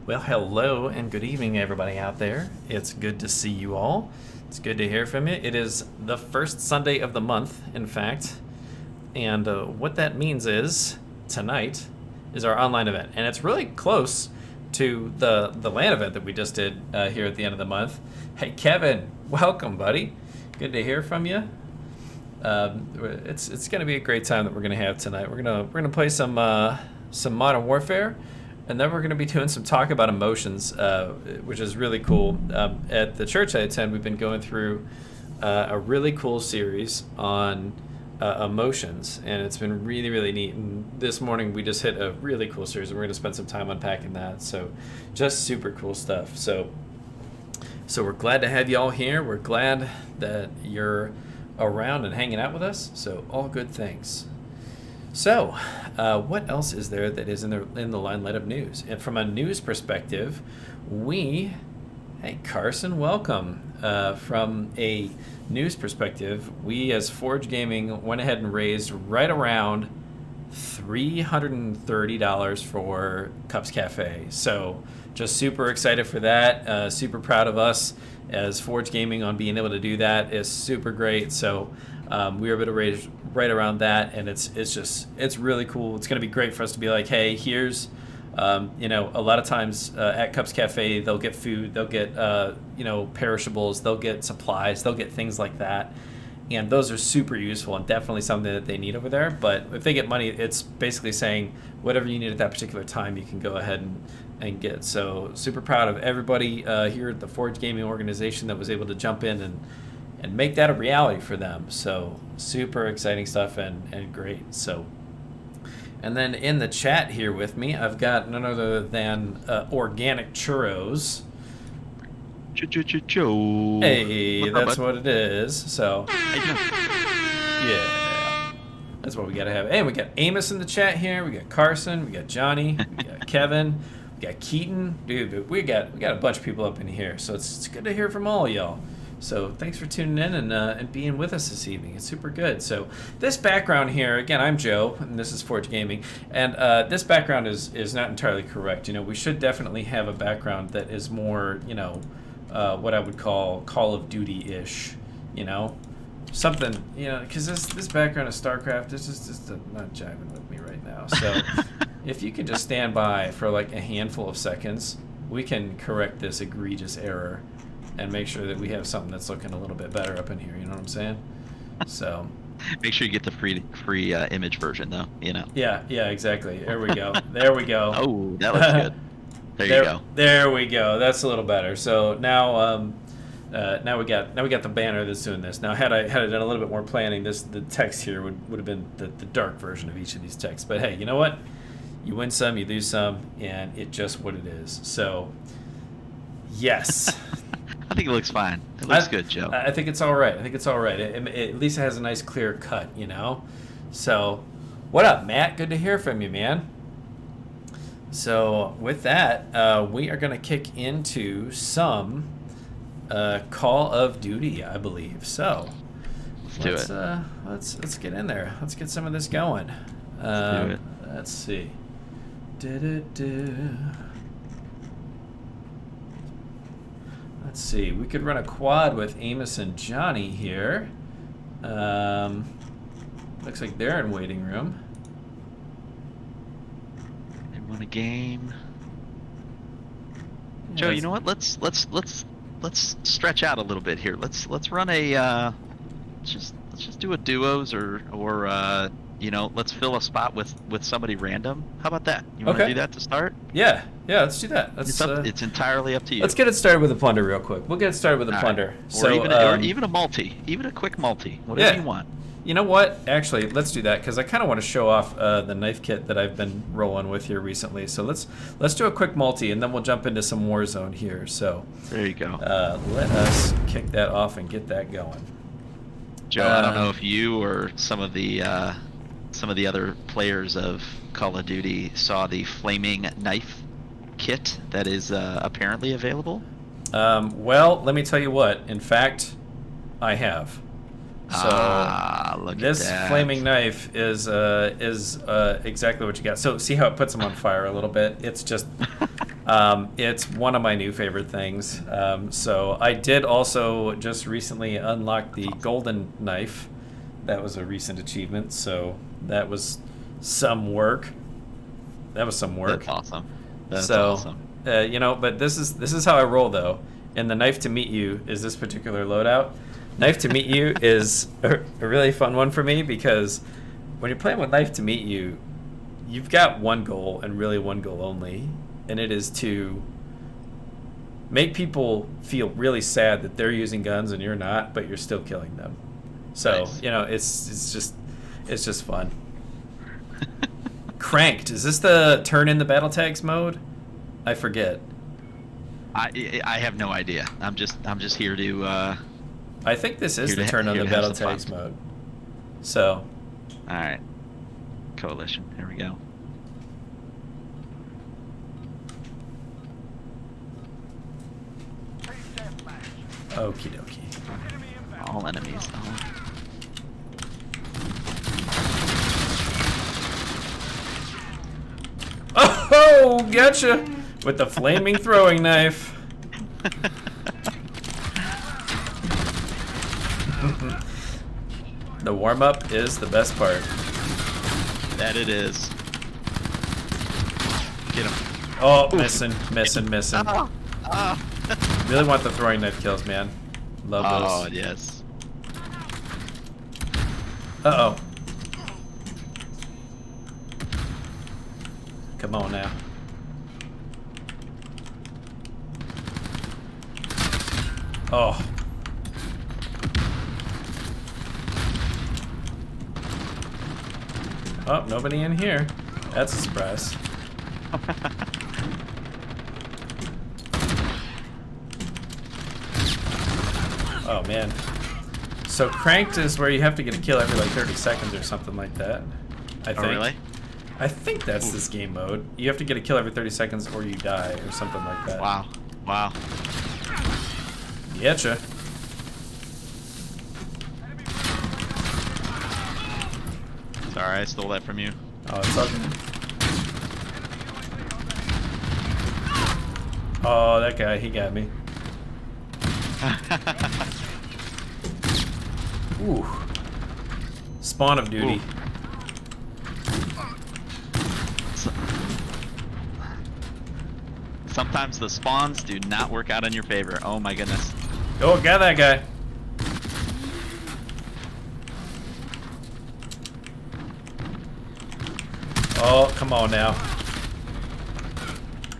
Well, hello and good evening, everybody out there. It's good to see you all. It's good to hear from you. It is the first Sunday of the month, in fact. And what that means is tonight is our online event. And it's really close to the LAN event that we just did here at the end of the month. Hey, Kevin, welcome, buddy. Good to hear from you. It's going to be a great time that we're going to have tonight. We're gonna play some Modern Warfare. And then we're going to be doing some talk about emotions, which is really cool. At the church I attend, we've been going through a really cool series on emotions, and it's been really, really neat. And this morning we just hit a really cool series, and we're going to spend some time unpacking that. So just super cool stuff. So we're glad to have you all here. We're glad that you're around and hanging out with us. So all good things. So, what else is there that is in the limelight of news? And from a news perspective, hey Carson, welcome. From a news perspective, we as Forge Gaming went ahead and raised right around $330 for Cups Cafe. So, just super excited for that. Super proud of us as Forge Gaming on being able to do that. Is super great. So. We were able to raise right around that, and it's really cool. It's going to be great for us to be like, hey, here's, a lot of times at Cups Cafe, they'll get food, they'll get, perishables, they'll get supplies, they'll get things like that. And those are super useful and definitely something that they need over there. But if they get money, it's basically saying whatever you need at that particular time, you can go ahead and get. So super proud of everybody here at the Forge Gaming organization that was able to jump in and make that a reality for them. So super exciting stuff and great. So, and then in the chat here with me, I've got none other than Organic Churros. Hey, that's what it is. So, yeah, that's what we gotta have. And we got Amos in the chat here. We got Carson. We got Johnny. We got Kevin. We got Keaton. Dude, we got a bunch of people up in here. So it's good to hear from all y'all. So thanks for tuning in and being with us this evening. It's super good. So this background here, again, I'm Joe, and this is Forge Gaming. And this background is not entirely correct. We should definitely have a background that is more, what I would call Call of Duty-ish, something, because this background of StarCraft is just not jiving with me right now. So if you could just stand by for like a handful of seconds, we can correct this egregious error and make sure that we have something that's looking a little bit better up in here. You know what I'm saying? So make sure you get the free image version, though. Yeah, exactly. There we go. There we go. Oh, that looks good. There you go. There we go. That's a little better. So now, now we got the banner that's doing this. Now, had I done a little bit more planning, the text here would have been the dark version of each of these texts. But hey, you know what? You win some, you lose some, and it's just what it is. So, yes. I think it looks fine. It looks good, Joe. I think it's all right. It at least has a nice clear cut, So, what up, Matt? Good to hear from you, man. So, with that, we are going to kick into some Call of Duty, I believe. So, let's do it. Let's get in there. Let's get some of this going. Let's do it. Let's see. Let's see. We could run a quad with Amos and Johnny here. Looks like they're in waiting room. They won a game. Yeah, Joe, you know what? Let's stretch out a little bit here. Let's run a let's just do a duos or let's fill a spot with somebody random. How about that? You want to do that to start? Yeah, let's do that. It's entirely up to you. Let's get it started with a plunder real quick. We'll get it started with a plunder. Or even a multi, even a quick multi, whatever you want. You know what? Actually, let's do that because I kind of want to show off the knife kit that I've been rolling with here recently. So let's do a quick multi and then we'll jump into some Warzone here. So there you go. Let us kick that off and get that going. Joe, I don't know if you or some of the other players of Call of Duty saw the flaming knife kit that is apparently available. Well, let me tell you what. In fact, I have. So look this at that. flaming knife is exactly what you got. So see how it puts them on fire a little bit? It's just It's one of my new favorite things. So I did also just recently unlock the golden knife. That was a recent achievement, so that was some work. That's awesome. That's So, awesome. but this is how I roll though. And the knife to meet you is this particular loadout. Knife to meet you is a really fun one for me because when you're playing with knife to meet you, you've got one goal and really one goal only, and it is to make people feel really sad that they're using guns and you're not, but you're still killing them. So Nice. it's just fun. Cranked. Is this the turn in the battle tags mode? I forget. I have no idea. I'm just here to. I think this is Here the to- turn on here the to have battle some fun. tags mode. So, All right. Coalition. Here we go. okie dokie. All enemies. Oh, gotcha! With the flaming throwing knife. The warm-up is the best part. That it is. Get him. Oh, missing. Oh. Really want the throwing knife kills, man. Love Oh those. yes. Uh-oh. Come on now. Oh. Oh, nobody in here. That's a surprise. Oh, man. So cranked is where you have to get a kill every like 30 seconds or something like that. I think. Oh really? I think that's this game mode. You have to get a kill every 30 seconds or you die or something like that. Wow. Wow. Getcha. Sorry, I stole that from you. Oh, it's okay. Oh, that guy, he got me. Ooh. Spawn of duty. Sometimes the spawns do not work out in your favor. Oh my goodness. Oh, got that guy. Oh, come on now.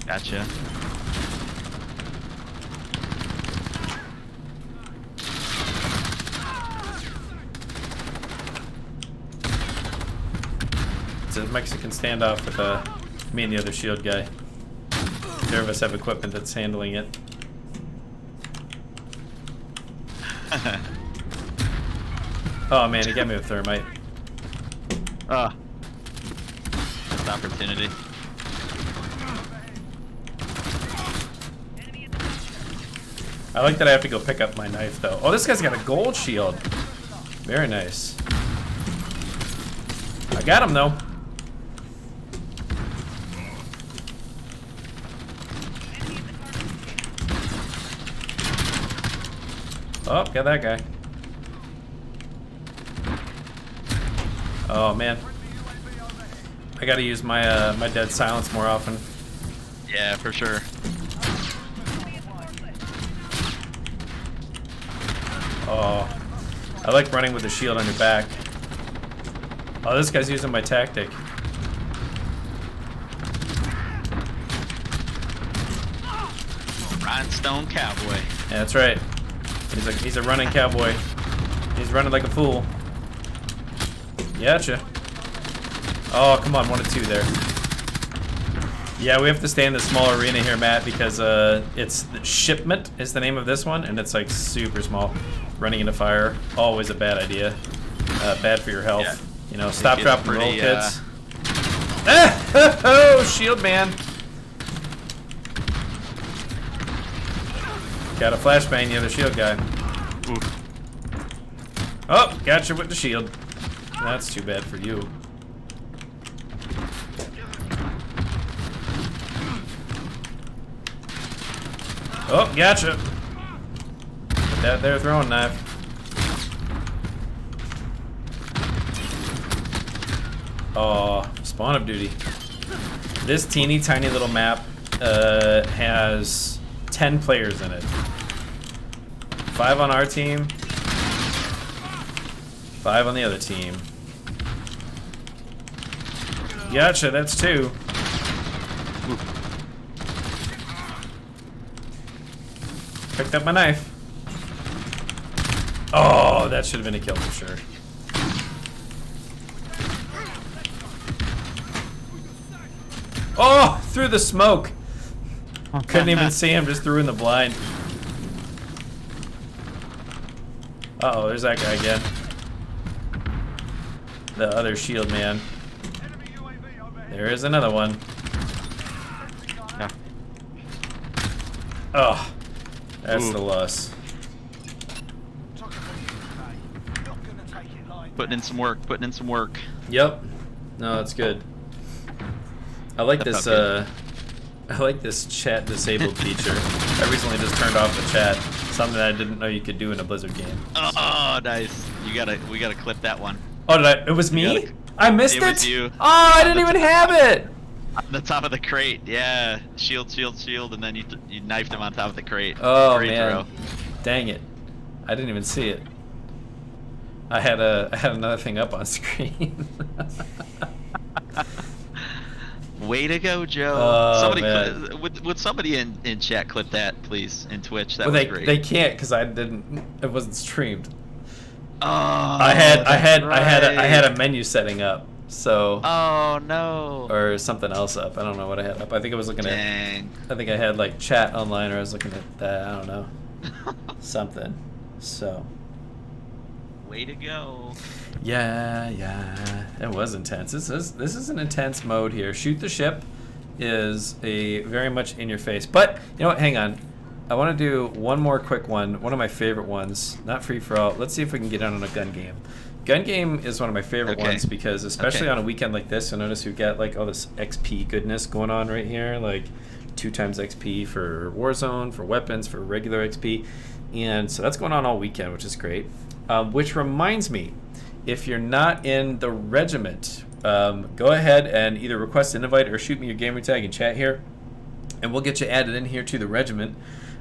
Gotcha. It's a Mexican standoff with me and the other shield guy. Neither of us have equipment that's handling it. Oh man, he got me with thermite. Missed opportunity. I like that I have to go pick up my knife though. Oh, this guy's got a gold shield. Very nice. I got him though. Oh, got that guy. Oh man, I gotta use my my dead silence more often. Yeah, for sure. Oh, I like running with the shield on your back. Oh, this guy's using my tactic. Rhinestone cowboy. Yeah, that's right. He's a running cowboy. He's running like a fool. Gotcha. Oh, come on, 1 and 2 there. Yeah, we have to stay in the small arena here, Matt, because it's the Shipment is the name of this one, and it's like super small. Running into fire, always a bad idea. Bad for your health. Yeah. You know, stop, It drop, gets and roll, pretty, kids. Oh, shield man. Got a flashbang, the other shield guy. Oof. Oh, gotcha with the shield. That's too bad for you. Oh, gotcha. Put that there, throwing knife. Oh, spawn of duty. This teeny tiny little map has 10 players in it. 5 on our team, 5 on the other team. Gotcha, that's 2. Picked up my knife. Oh, that should have been a kill for sure. Oh, through the smoke. Couldn't even see him, just threw in the blind. Uh-oh, there's that guy again. The other shield man. There is another one. Yeah. Oh, that's the loss. Putting in some work, putting in some work. Yep. No, that's good. I like this. I like this chat disabled feature. I recently just turned off the chat. Something I didn't know you could do in a Blizzard game. Oh, nice. We gotta clip that one. Oh, did I? It was me? I missed it? It was you. Oh, I didn't even have it. On the top of the crate, yeah. Shield, shield, shield, and then you knifed him on top of the crate. Oh Great man, throw. dang it! I didn't even see it. I had another thing up on screen. Way to go, Joe. Oh, Somebody man. would somebody in chat clip that, please, in Twitch? That Well, was great. they can't because I didn't. It wasn't streamed. Oh, I had a menu setting up, so. Oh no. Or something else up. I don't know what I had up. I think I was looking Dang. at. I think I had like chat online, or I was looking at that. I don't know. Something. So. Way to go. Yeah, it was intense. This is an intense mode here. Shoot the ship is a very much in your face. But you know what? Hang on. I want to do one more quick one. One of my favorite ones. Not free for all. Let's see if we can get on a gun game. Gun game is one of my favorite ones because especially on a weekend like this, you'll notice we've got like all this XP goodness going on right here, like 2 times XP for Warzone, for weapons, for regular XP, and so that's going on all weekend, which is great. Which reminds me, if you're not in the regiment, go ahead and either request an invite or shoot me your gamer tag in chat here, and we'll get you added in here to the regiment.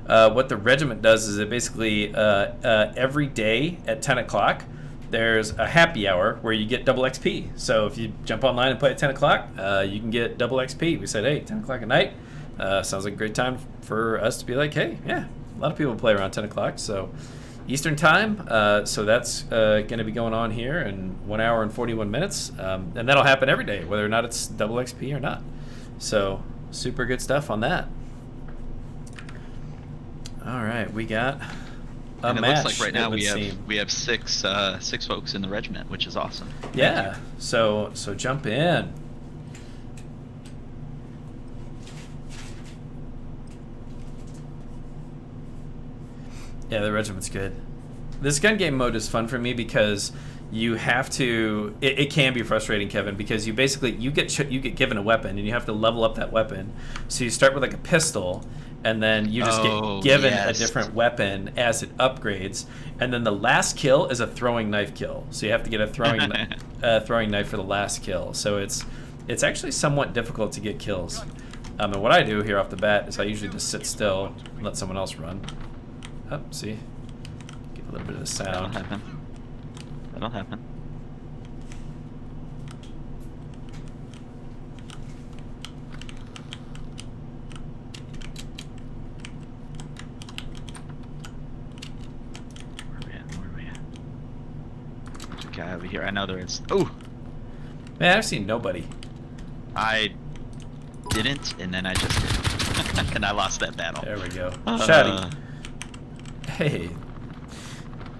What the regiment does is it basically every day at 10 o'clock, there's a happy hour where you get double XP. So if you jump online and play at 10 o'clock, you can get double XP. We said, hey, 10 o'clock at night, sounds like a great time for us to be like, hey, yeah, a lot of people play around 10 o'clock. So Eastern time, so that's going to be going on here in 1 hour and 41 minutes. And that'll happen every day, whether or not it's double XP or not. So super good stuff on that. All right, we got a and it match. looks like right now we have six folks in the regiment, which is awesome. Yeah. So jump in. Yeah, the regiment's good. This gun game mode is fun for me because you have to. It can be frustrating, Kevin, because you basically you get given a weapon and you have to level up that weapon. So you start with like a pistol, and then you just get given a different weapon as it upgrades, and then the last kill is a throwing knife kill. So you have to get a throwing knife for the last kill. So it's actually somewhat difficult to get kills. And what I do here off the bat is I usually just sit still and let someone else run. Oh, see, get a little bit of the sound. That'll happen. Where are we at? There's a guy over here. I know there is. Oh! Man, I've seen nobody. I didn't, and then I just did. And I lost that battle. There we go. Shotty. Hey.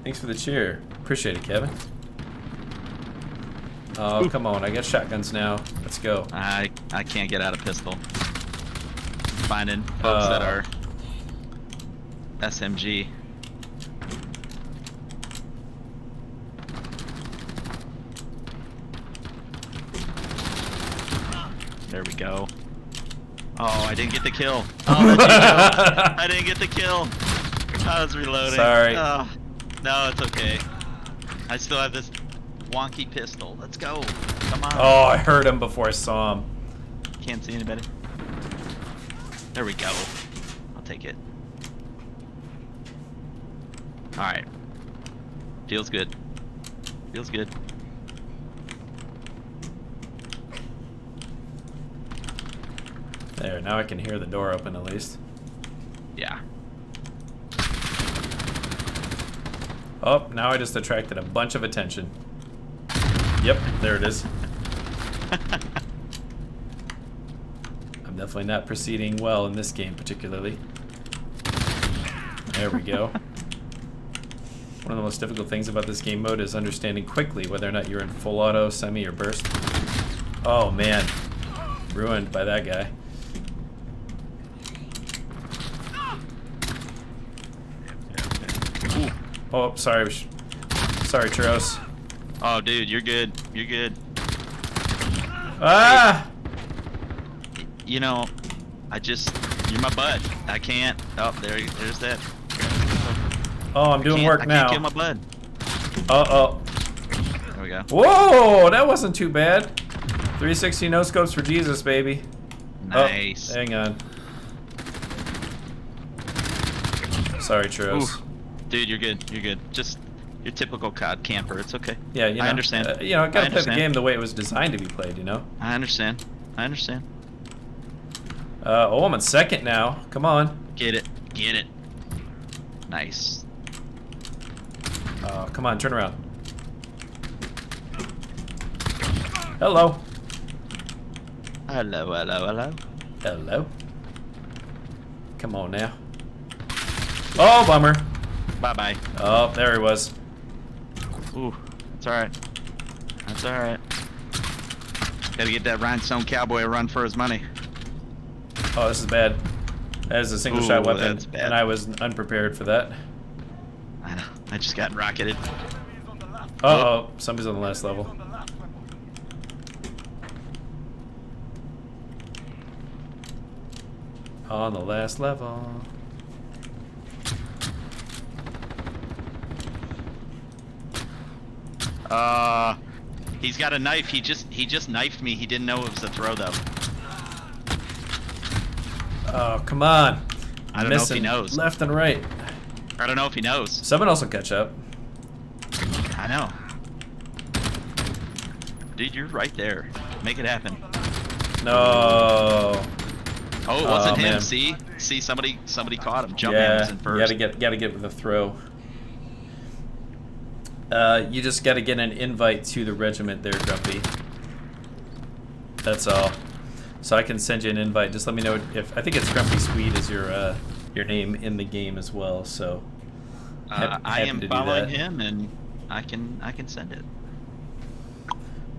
Thanks for the cheer. Appreciate it, Kevin. Oh, come on. I got shotguns now. Let's go. I can't get out of pistol. Finding folks that are SMG. There we go. Oh, I didn't get the kill. Oh, that's you, Joe. I didn't get the kill. I was reloading. Sorry. Oh, no, it's okay. I still have this wonky pistol. Let's go. Come on. Oh, I heard him before I saw him. Can't see anybody. There we go. I'll take it. Alright. Feels good. Feels good. There, now I can hear the door open at least. Yeah. Oh, now I just attracted a bunch of attention. Yep, there it is. I'm definitely not proceeding well in this game particularly. There we go. One of the most difficult things about this game mode is understanding quickly whether or not you're in full auto, semi, or burst. Oh man, ruined by that guy. Ooh. Oh, sorry. Sorry, Churros. Oh, dude, you're good. You're good. Ah! You know, you're my bud. I can't. Oh, there's that. Oh, I'm doing work now. I can't kill my bud. Uh-oh. There we go. Whoa, that wasn't too bad. 360 no scopes for Jesus, baby. Nice. Oh, hang on. Sorry, Churros. Ooh. Dude, you're good. You're good. Just your typical COD camper. It's okay. Yeah, you know, I understand. I gotta play the game the way it was designed to be played, you know? I understand. I understand. Oh, I'm in second now. Come on. Get it. Get it. Nice. Oh, come on, turn around. Hello. Hello, hello, hello. Hello. Come on now. Oh, bummer. Bye-bye. Oh, there he was. Ooh, that's alright. That's alright. Gotta get that rhinestone cowboy a run for his money. Oh, this is bad. That is a single Ooh, shot weapon, that's bad. and I was unprepared for that. I know. I just got rocketed. Uh-oh, somebody's on the last level. On the last level. He's got a knife. He just knifed me. He didn't know it was a throw though. Oh, come on. I don't know if he knows. Left and right. I don't know if he knows. Someone else will catch up. I know. Dude, you're right there. Make it happen. No. Oh, it wasn't him. Man. See, somebody caught him. Jumpman was in first. gotta get with the throw. You just gotta get an invite to the regiment there, Grumpy. That's all. So I can send you an invite. Just let me know if I think it's Grumpy Swede is your name in the game as well. So I am following him, and I can send it.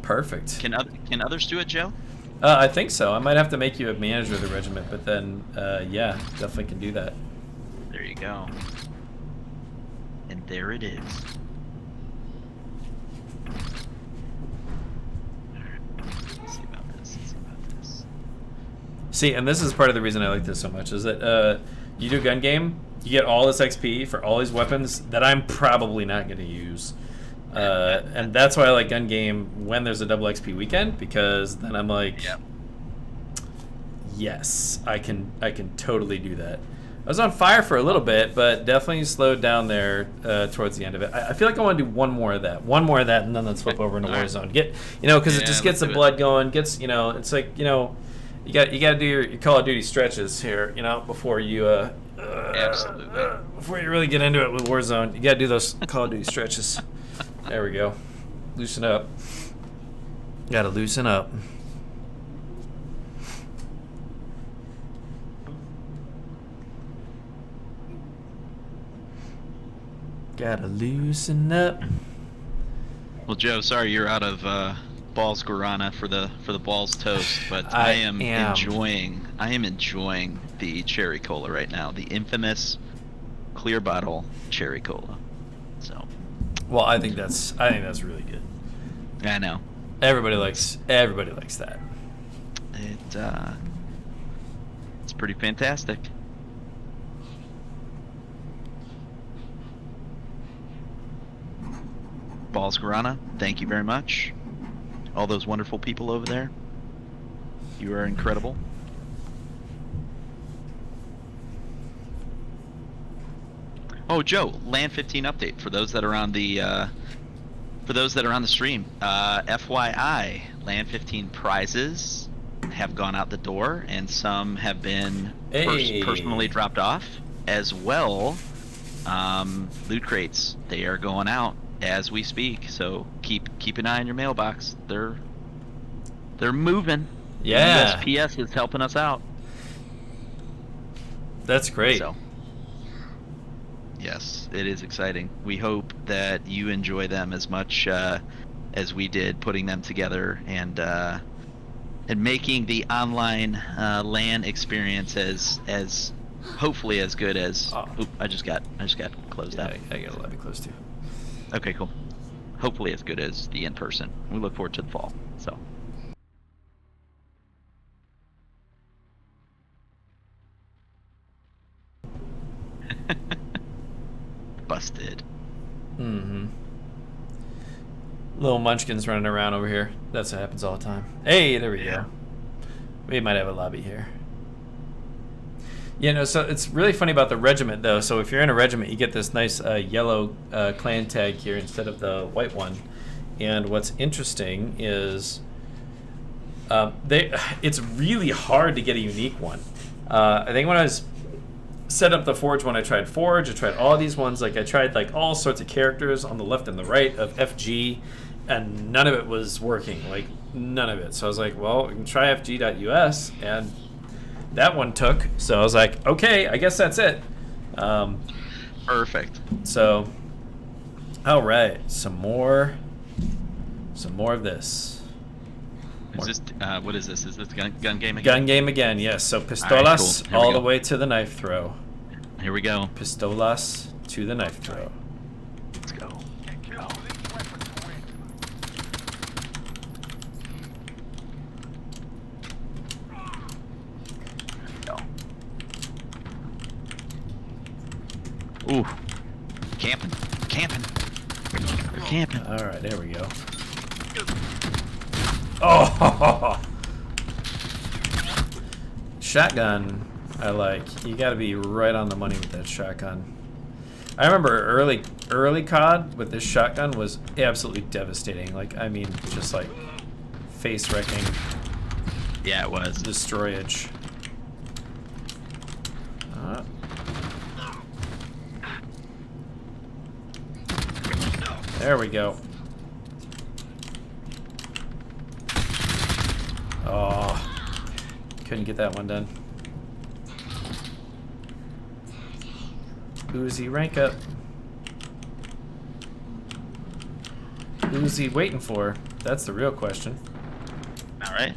Perfect. Can others do it, Joe? I think so. I might have to make you a manager of the regiment, but then yeah, definitely can do that. There you go. And there it is. See, and this is part of the reason I like this so much, is that you do gun game, you get all this XP for all these weapons that I'm probably not going to use. And that's why I like gun game when there's a double XP weekend, because then I'm like, yep. Yes, I can totally do that. I was on fire for a little bit, but definitely slowed down there towards the end of it. I feel like I want to do one more of that, and then let's flip over into Warzone. Get, because it just gets the blood going. Gets, it's like, you got to do your Call of Duty stretches here, before you absolutely before you really get into it with Warzone. You got to do those Call of Duty stretches. There we go. Loosen up. Got to loosen up. Gotta loosen up. Well, Joe, sorry you're out of balls guarana for the balls toast, but I am enjoying the cherry cola right now, the infamous clear bottle cherry cola. So. Well, I think that's really good. I know. Everybody likes that. pretty fantastic. Balls Guarana, thank you very much. All those wonderful people over there. You are incredible. Oh, Joe, Land 15 update for those that are on the stream. FYI, Land 15 prizes have gone out the door, and some have been personally dropped off as well. Loot crates, they are going out as we speak. So keep an eye on your mailbox. They're moving. Yeah. USPS is helping us out. That's great. So, yes, it is exciting. We hope that you enjoy them as much as we did putting them together and making the online LAN experience as hopefully as good as. Oop, I just got closed out. I got a lobby close too. Okay, cool. Hopefully as good as the in-person. We look forward to the fall. So. Busted. Mm-hmm. Little munchkins running around over here. That's what happens all the time. Hey, there we go. We might have a lobby here. So it's really funny about the regiment, though. So if you're in a regiment, you get this nice yellow clan tag here instead of the white one. And what's interesting is it's really hard to get a unique one. I think when I was set up the Forge one, I tried Forge, I tried all these ones. Like I tried like all sorts of characters on the left and the right of FG, and none of it was working. Like none of it. So I was like, well, we can try FG.us, and that one took. So I was like, okay, I guess that's it. Perfect. So, all right, some more of this. Is this what is this? Is this gun game again? Gun game again, yes. So pistolas All right, cool. all the way to the knife throw. Here we go. Pistolas to the knife throw. Let's go. Ooh, camping. They're camping. All right, there we go. Oh, shotgun. I like. You got to be right on the money with that shotgun. I remember early COD with this shotgun was absolutely devastating. Like, I mean, just like face wrecking. Yeah, it was. Destroyage. There we go. Oh, couldn't get that one done. Uzi rank up. Who's he waiting for? That's the real question. All right.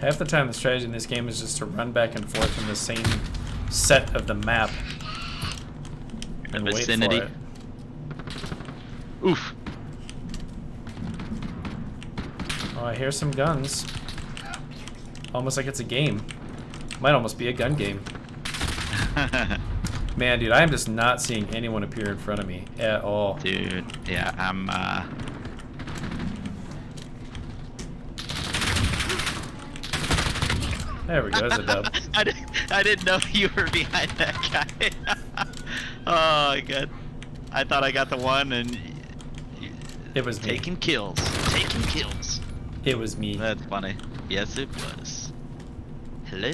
Half the time the strategy in this game is just to run back and forth in the same set of the map and wait for it. Oof. Oh, I hear some guns. Almost like it's a game. Might almost be a gun game. Man, dude, I'm just not seeing anyone appear in front of me at all. Dude, yeah, I'm There we go, there's a dub. I didn't know you were behind that guy. Oh my god. I thought I got the one and It was me. Taking kills. It was me. That's funny. Yes, it was. Hello.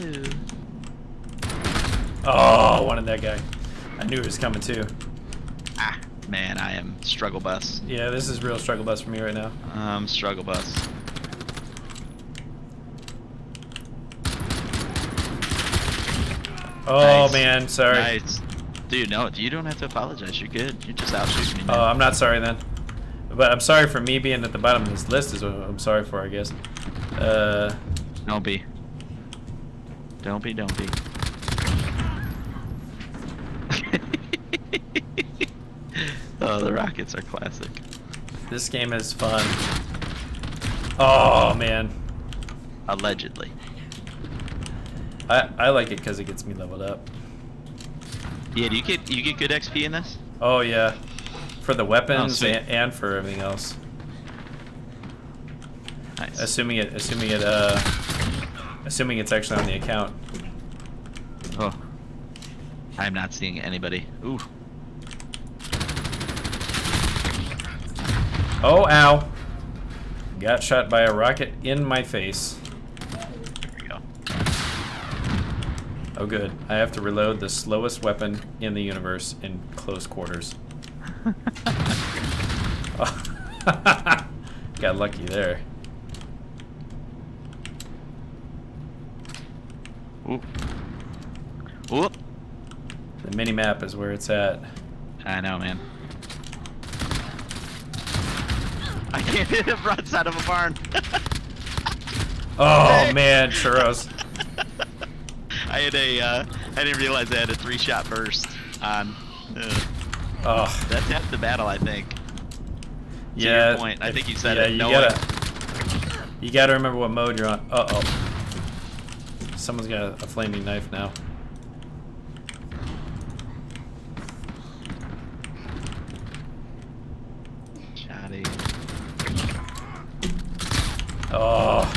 Oh, wanted that guy. I knew he was coming too. Ah, man, I am struggle bus. Yeah, this is real struggle bus for me right now. Struggle bus. Oh, Nice. Man, sorry. Nice. Dude, no, you don't have to apologize. You're good. You just outshoot me, man. Oh, I'm not sorry then. But I'm sorry for me being at the bottom of this list is what I'm sorry for, I guess. Don't be. Don't be. Oh, the rockets are classic. This game is fun. Oh man. Allegedly. I like it because it gets me leveled up. Yeah, do you get good XP in this? Oh yeah, for the weapons sweet. and for everything else. Nice. Assuming it's actually on the account. Oh. I'm not seeing anybody. Ooh. Oh, ow. Got shot by a rocket in my face. There we go. Oh good. I have to reload the slowest weapon in the universe in close quarters. Oh. Got lucky there. Ooh. Ooh. The mini-map is where it's at. I know, man. I can't hit a broadside of a barn. Oh man, churros. I didn't realize I had a 3-shot burst on. Oh. That's half the battle, I think. To Yeah. your point. I think you said yeah, it. You gotta remember what mode you're on. Uh-oh. Someone's got a flaming knife now. Shoddy. Oh.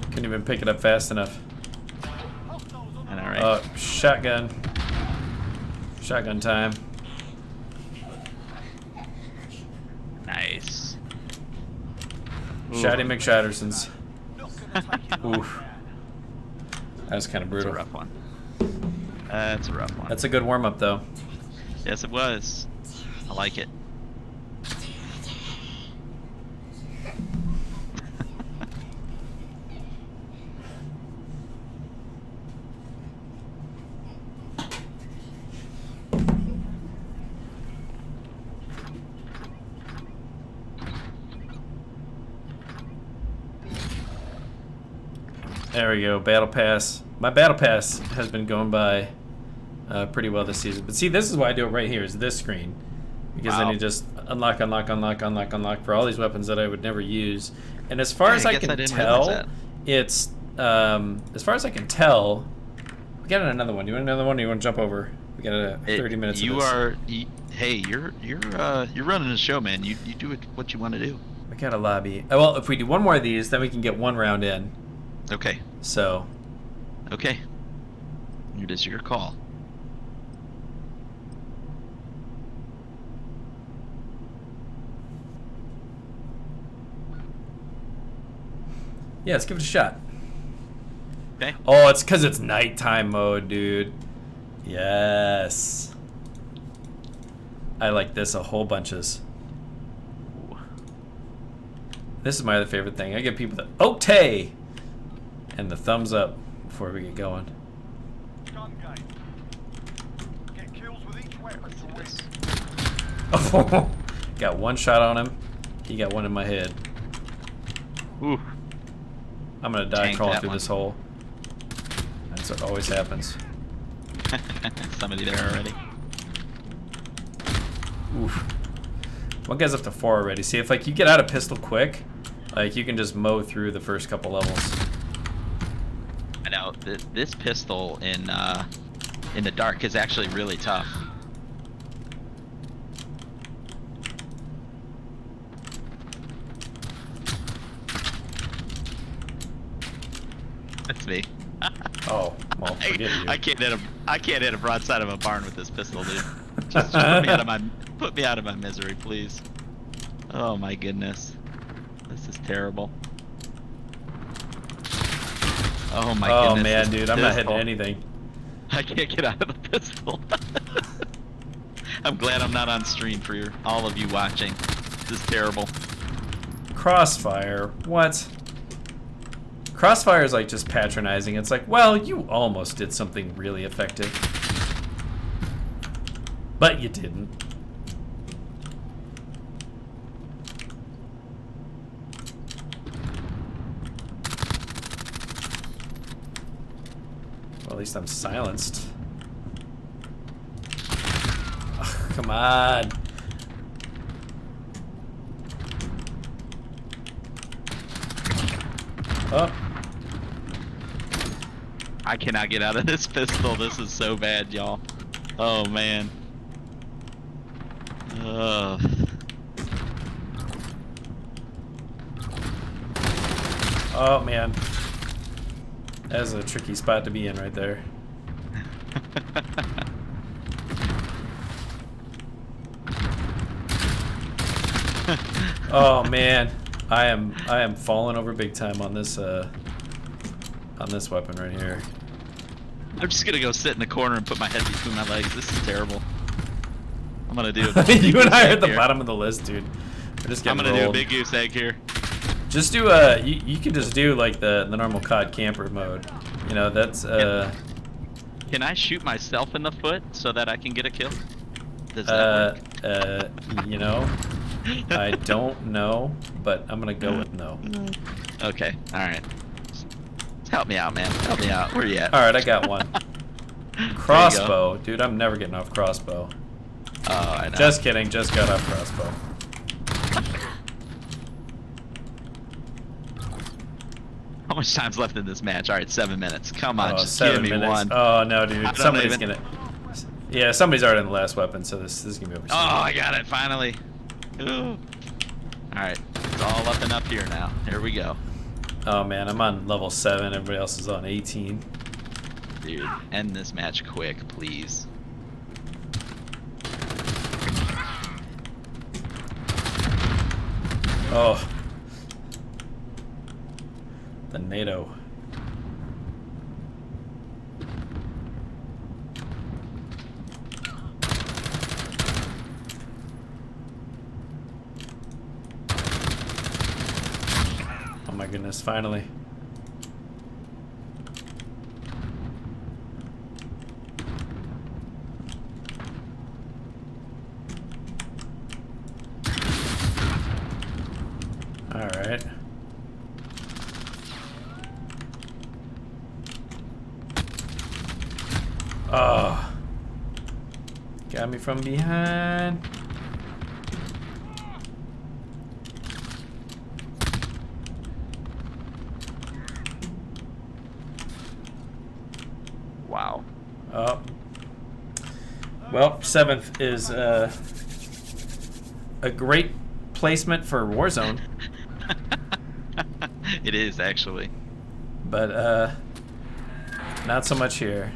Couldn't even pick it up fast enough. I know, right? Shotgun. Shotgun time. Nice. Shotty McShattersons. Oof. That was kind of That's a brutal. rough one. That's a rough one. That's a good warm-up, though. Yes, it was. I like it. There we go, Battle Pass. My Battle Pass has been going by pretty well this season. But see, this is why I do it right here, is this screen. Because then you just unlock for all these weapons that I would never use. And as far as I can tell, it's, as far as I can tell, we got another one. You want another one, or you want to jump over? We got 30 minutes of this. Hey, you're running the show, man. You do what you want to do. We got a lobby. Well, if we do one more of these, then we can get one round in. Okay. So. Okay. It is your call. Yeah, let's give it a shot. Okay. Oh, it's because it's nighttime mode, dude. Yes. I like this a whole bunches. This is my other favorite thing. I give people the OTE and the thumbs up before we get going. Get kills with each weapon to win. Oh, got one shot on him. He got one in my head. Ooh. I'm gonna die Tank crawling that through one. this hole. That's what always happens. Somebody there already. Oof. One guy's up to 4 already. See, if like you get out of pistol quick, like you can just mow through the first couple levels. I know this pistol in the dark is actually really tough. That's me. Oh, well, forget you. I can't hit a broadside of a barn with this pistol, dude. Just put me out of my misery, please. Oh my goodness, this is terrible. Oh my goodness. Oh man, dude, I'm not hitting pistol. anything. I can't get out of the pistol. I'm glad I'm not on stream for all of you watching. This is terrible. Crossfire? What? Crossfire is like just patronizing. It's like, well, you almost did something really effective. But you didn't. Well, at least I'm silenced. Ugh, come on. Oh. I cannot get out of this pistol. This is so bad, y'all. Oh, man. Oh, man. That's a tricky spot to be in right there. Oh, man. I am falling over big time on this weapon right here. I'm just gonna go sit in the corner and put my head between my legs. This is terrible. I'm gonna do a You and I are at the here. bottom of the list, dude. We're just I'm getting gonna rolled. do a big goose egg here. Just do you can just do like the normal COD camper mode. You know, that's Can I shoot myself in the foot so that I can get a kill? Does that work? you know, I don't know, but I'm gonna go with no. Okay, alright. Help me out, man. Help me out. Where you at? Alright, I got one. Crossbow. Dude, I'm never getting off crossbow. Oh, I know. Just kidding, just got off crossbow. How much time's left in this match? Alright, 7 minutes. Come on, Oh, just 7 give me minutes. one. Oh no, dude. don't Somebody's even- gonna. Yeah, somebody's already in the last weapon, so this is gonna be over soon. Oh, I got it, finally. Ooh. Alright, it's all up and up here now. Here we go. Oh man, I'm on level 7. Everybody else is on 18. Dude, end this match quick, please. Oh. The NATO. Oh my goodness, finally. All right. Oh. Got me from behind. Wow. Oh. Well, 7th is a great placement for Warzone, It is, actually. but not so much here.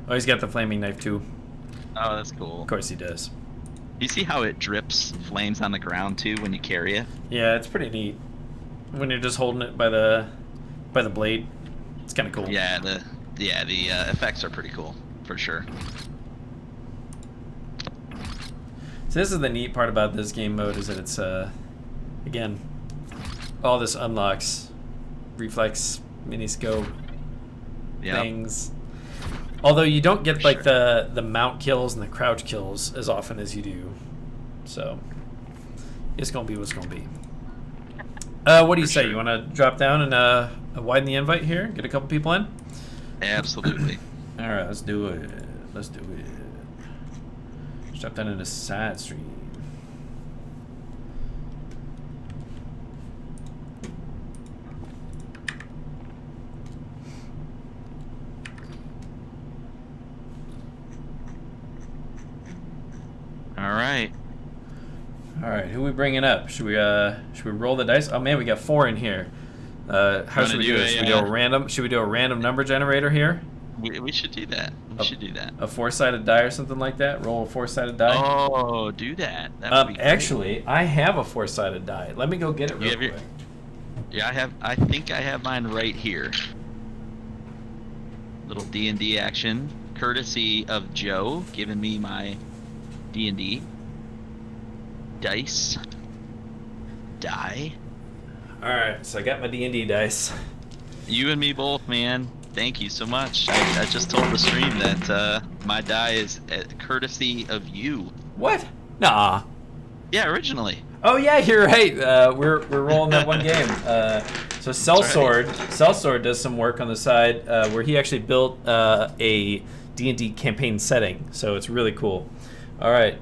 Oh, he's got the flaming knife too. Oh, that's cool. Of course he does. You see how it drips flames on the ground, too, when you carry it? Yeah, it's pretty neat when you're just holding it by the blade. It's kind of cool. Yeah, the effects are pretty cool, for sure. So this is the neat part about this game mode, is that it's again, all this unlocks reflex, mini scope Yeah. things. Although you don't get like the mount kills and the crouch kills as often as you do, so it's gonna be what's gonna be. What do you say? Sure. You want to drop down and widen the invite here? Get a couple people in. Absolutely. All right, let's do it. Let's do it. Let's drop down into side stream. All right. All right, who we bringing up? Should we roll the dice? Oh man, we got 4 in here. How should we do this? Should we do a random? Should we do a random number generator here? We should do that. We should do that. A 4-sided die or something like that. Roll a 4-sided die. Oh, do that. That would be great. Actually, I have a 4-sided die. Let me go get it You real have your- quick. Yeah, I think I have mine right here. Little D&D action, courtesy of Joe, giving me my D&D dice. Die. All right, so I got my D&D dice. You and me both, man. Thank you so much. I just told the stream that my die is courtesy of you. What? Nah. Yeah, originally. Oh yeah, you're right. We're rolling that one game. So Sellsword does some work on the side where he actually built a D&D campaign setting. So it's really cool. All right,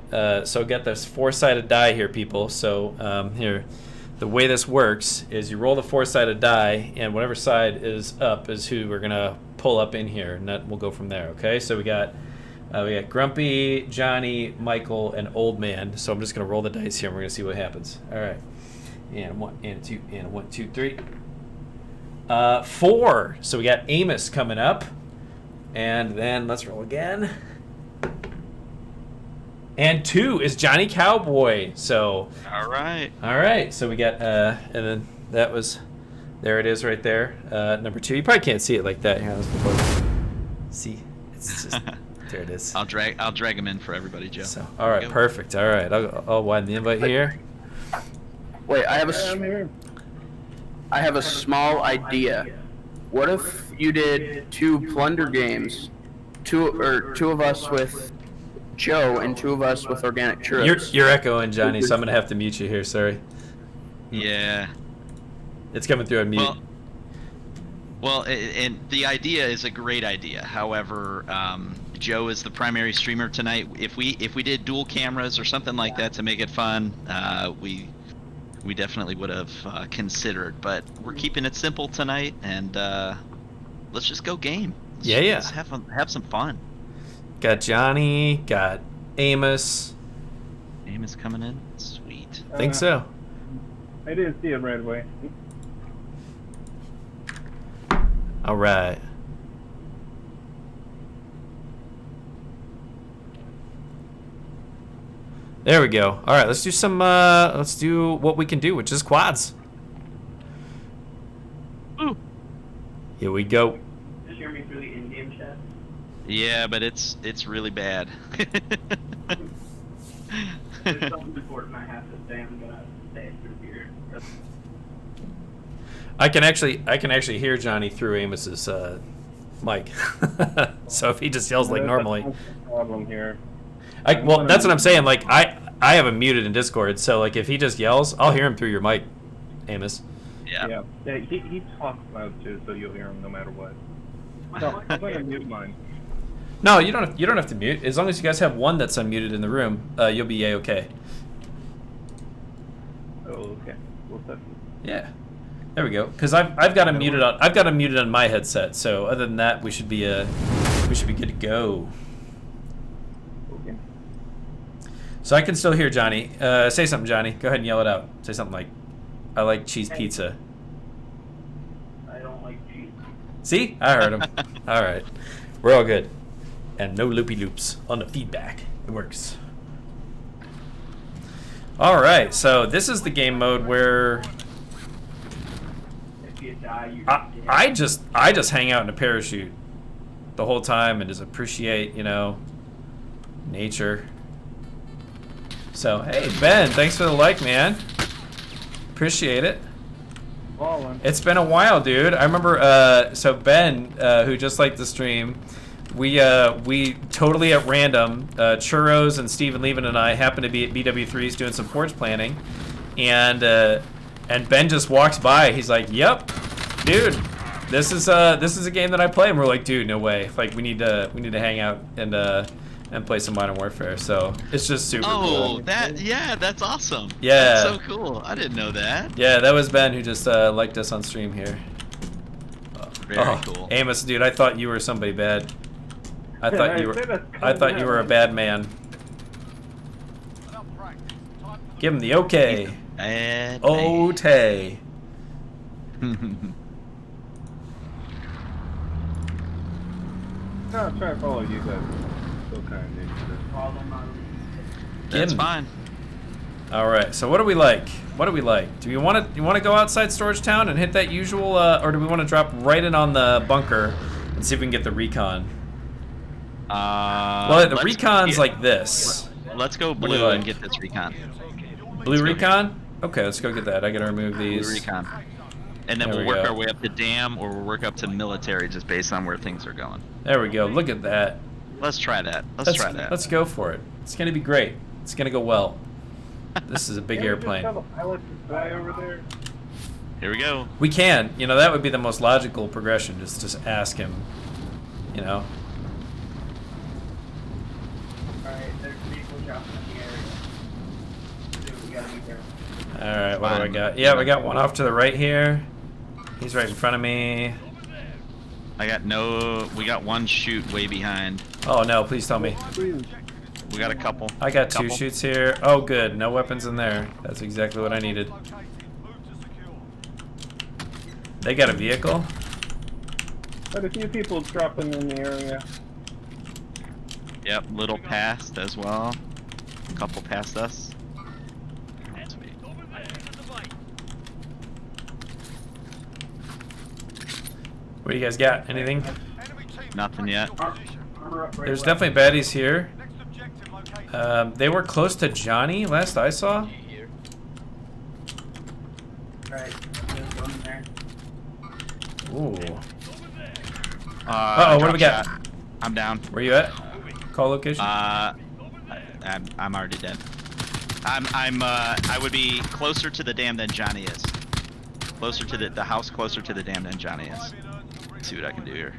so get this 4-sided die here, people. So here, the way this works is you roll the 4-sided die, and whatever side is up is who we're gonna pull up in here, and that we'll go from there. Okay, so we got Grumpy, Johnny, Michael, and Old Man. So I'm just gonna roll the dice here, and we're gonna see what happens. All right, and 1 and 2 and 1, 2, 3. 4. So we got Amos coming up, and then let's roll again. And 2 is Johnny Cowboy. So All right. So we got and then that was, there it is right there. Number 2. You probably can't see it like that. Here, let's go. See, it's just there it is. I'll drag him in for everybody, Joe. So all right, perfect. All right, I'll widen the invite here. Wait, I have a small idea. What if you did 2 plunder games, two of us with Joe and 2 of us with organic churros? You're echoing, Johnny, so I'm gonna have to mute you here. Sorry. Yeah. It's coming through on mute. Well, and the idea is a great idea. However, Joe is the primary streamer tonight. If we did dual cameras or something like that to make it fun, we definitely would have considered. But we're keeping it simple tonight, and let's just go game. Let's have some fun. Got Johnny, got Amos. Amos coming in. Sweet. I think so. I didn't see it right away. All right. There we go. All right, let's do some. Let's do what we can do, which is quads. Ooh. Here we go. Just hear me through the in-game chat. Yeah, but it's really bad. There's something important I have to say. I'm gonna say it through here. I can actually hear Johnny through Amos's mic. So if he just yells like normally. That's the problem here. Well, that's what I'm saying. Like I have him muted in Discord, so like if he just yells, I'll hear him through your mic, Amos. Yeah. Yeah, he talks loud too, so you'll hear him no matter what. No, I'm gonna mute mine. No, you don't have to mute. As long as you guys have one that's unmuted in the room, you'll be okay. Oh, okay. We'll set. Yeah. There we go. Because I've got him muted on my headset. So other than that, we should be good to go. Okay. So I can still hear Johnny. Say something, Johnny. Go ahead and yell it out. Say something like, "I like cheese pizza." I don't like cheese. See? I heard him. All right. We're all good. And no loopy loops on the feedback. It works. All right. So this is the game mode where If you die, you're dead. I just hang out in a parachute the whole time and just appreciate, nature. So, hey, Ben, thanks for the like, man. Appreciate it. Fallen. It's been a while, dude. I remember, so Ben, who just liked the stream, we totally at random, Churros and Steven Levin and I happened to be at BW3's doing some forge planning, and Ben just walks by. He's like, "Yep, dude, this is a game that I play." And we're like, "Dude, no way! Like, we need to hang out and play some Modern Warfare." So it's just super cool. That's awesome. Yeah. That's so cool. I didn't know that. Yeah, that was Ben who just liked us on stream here. Very cool. Amos, dude, I thought you were somebody bad. I thought you were a bad man. Give him the okay. Bad Otay. No, I'll try to follow you guys. So kind of That's fine. All right. So what do we like? Do you want to go outside Storage Town and hit that usual, or do we want to drop right in on the bunker and see if we can get the recon? Well, the recon's like this. Let's go do you blue like? and get this recon. Blue recon? Okay, let's go get that. I gotta remove these. Blue recon. And then There we'll we work go. our way up to dam, or we'll work up to military, just based on where things are going. There we go. Look at that. Let's try that. Let's try that. Let's go for it. It's gonna be great. It's gonna go well. This is a big Can't we airplane. just have a pilot to fly over there? Here we go. We can. That would be the most logical progression. Just ask him. Alright, there's people dropping in the area. Dude, we gotta be careful. Alright, what do I got? Yeah, we got one off to the right here. He's right in front of me. I got no. We got one shoot way behind. Oh no, please tell me. We got a couple. I got two Couple. shoots here. Oh good, no weapons in there. That's exactly what I needed. They got a vehicle? But a few people dropping in the area. Yep, little past as well. A couple past us. Sweet. What do you guys got? Anything? Nothing yet. There's definitely baddies here. They were close to Johnny last I saw. Right. There's one there. Ooh. Uh-oh, what do we got? shot. I'm down. Where you at? Call location? I'm already dead. I would be closer to the dam than Johnny is. Closer to the house closer to the dam than Johnny is. Let's see what I can do here.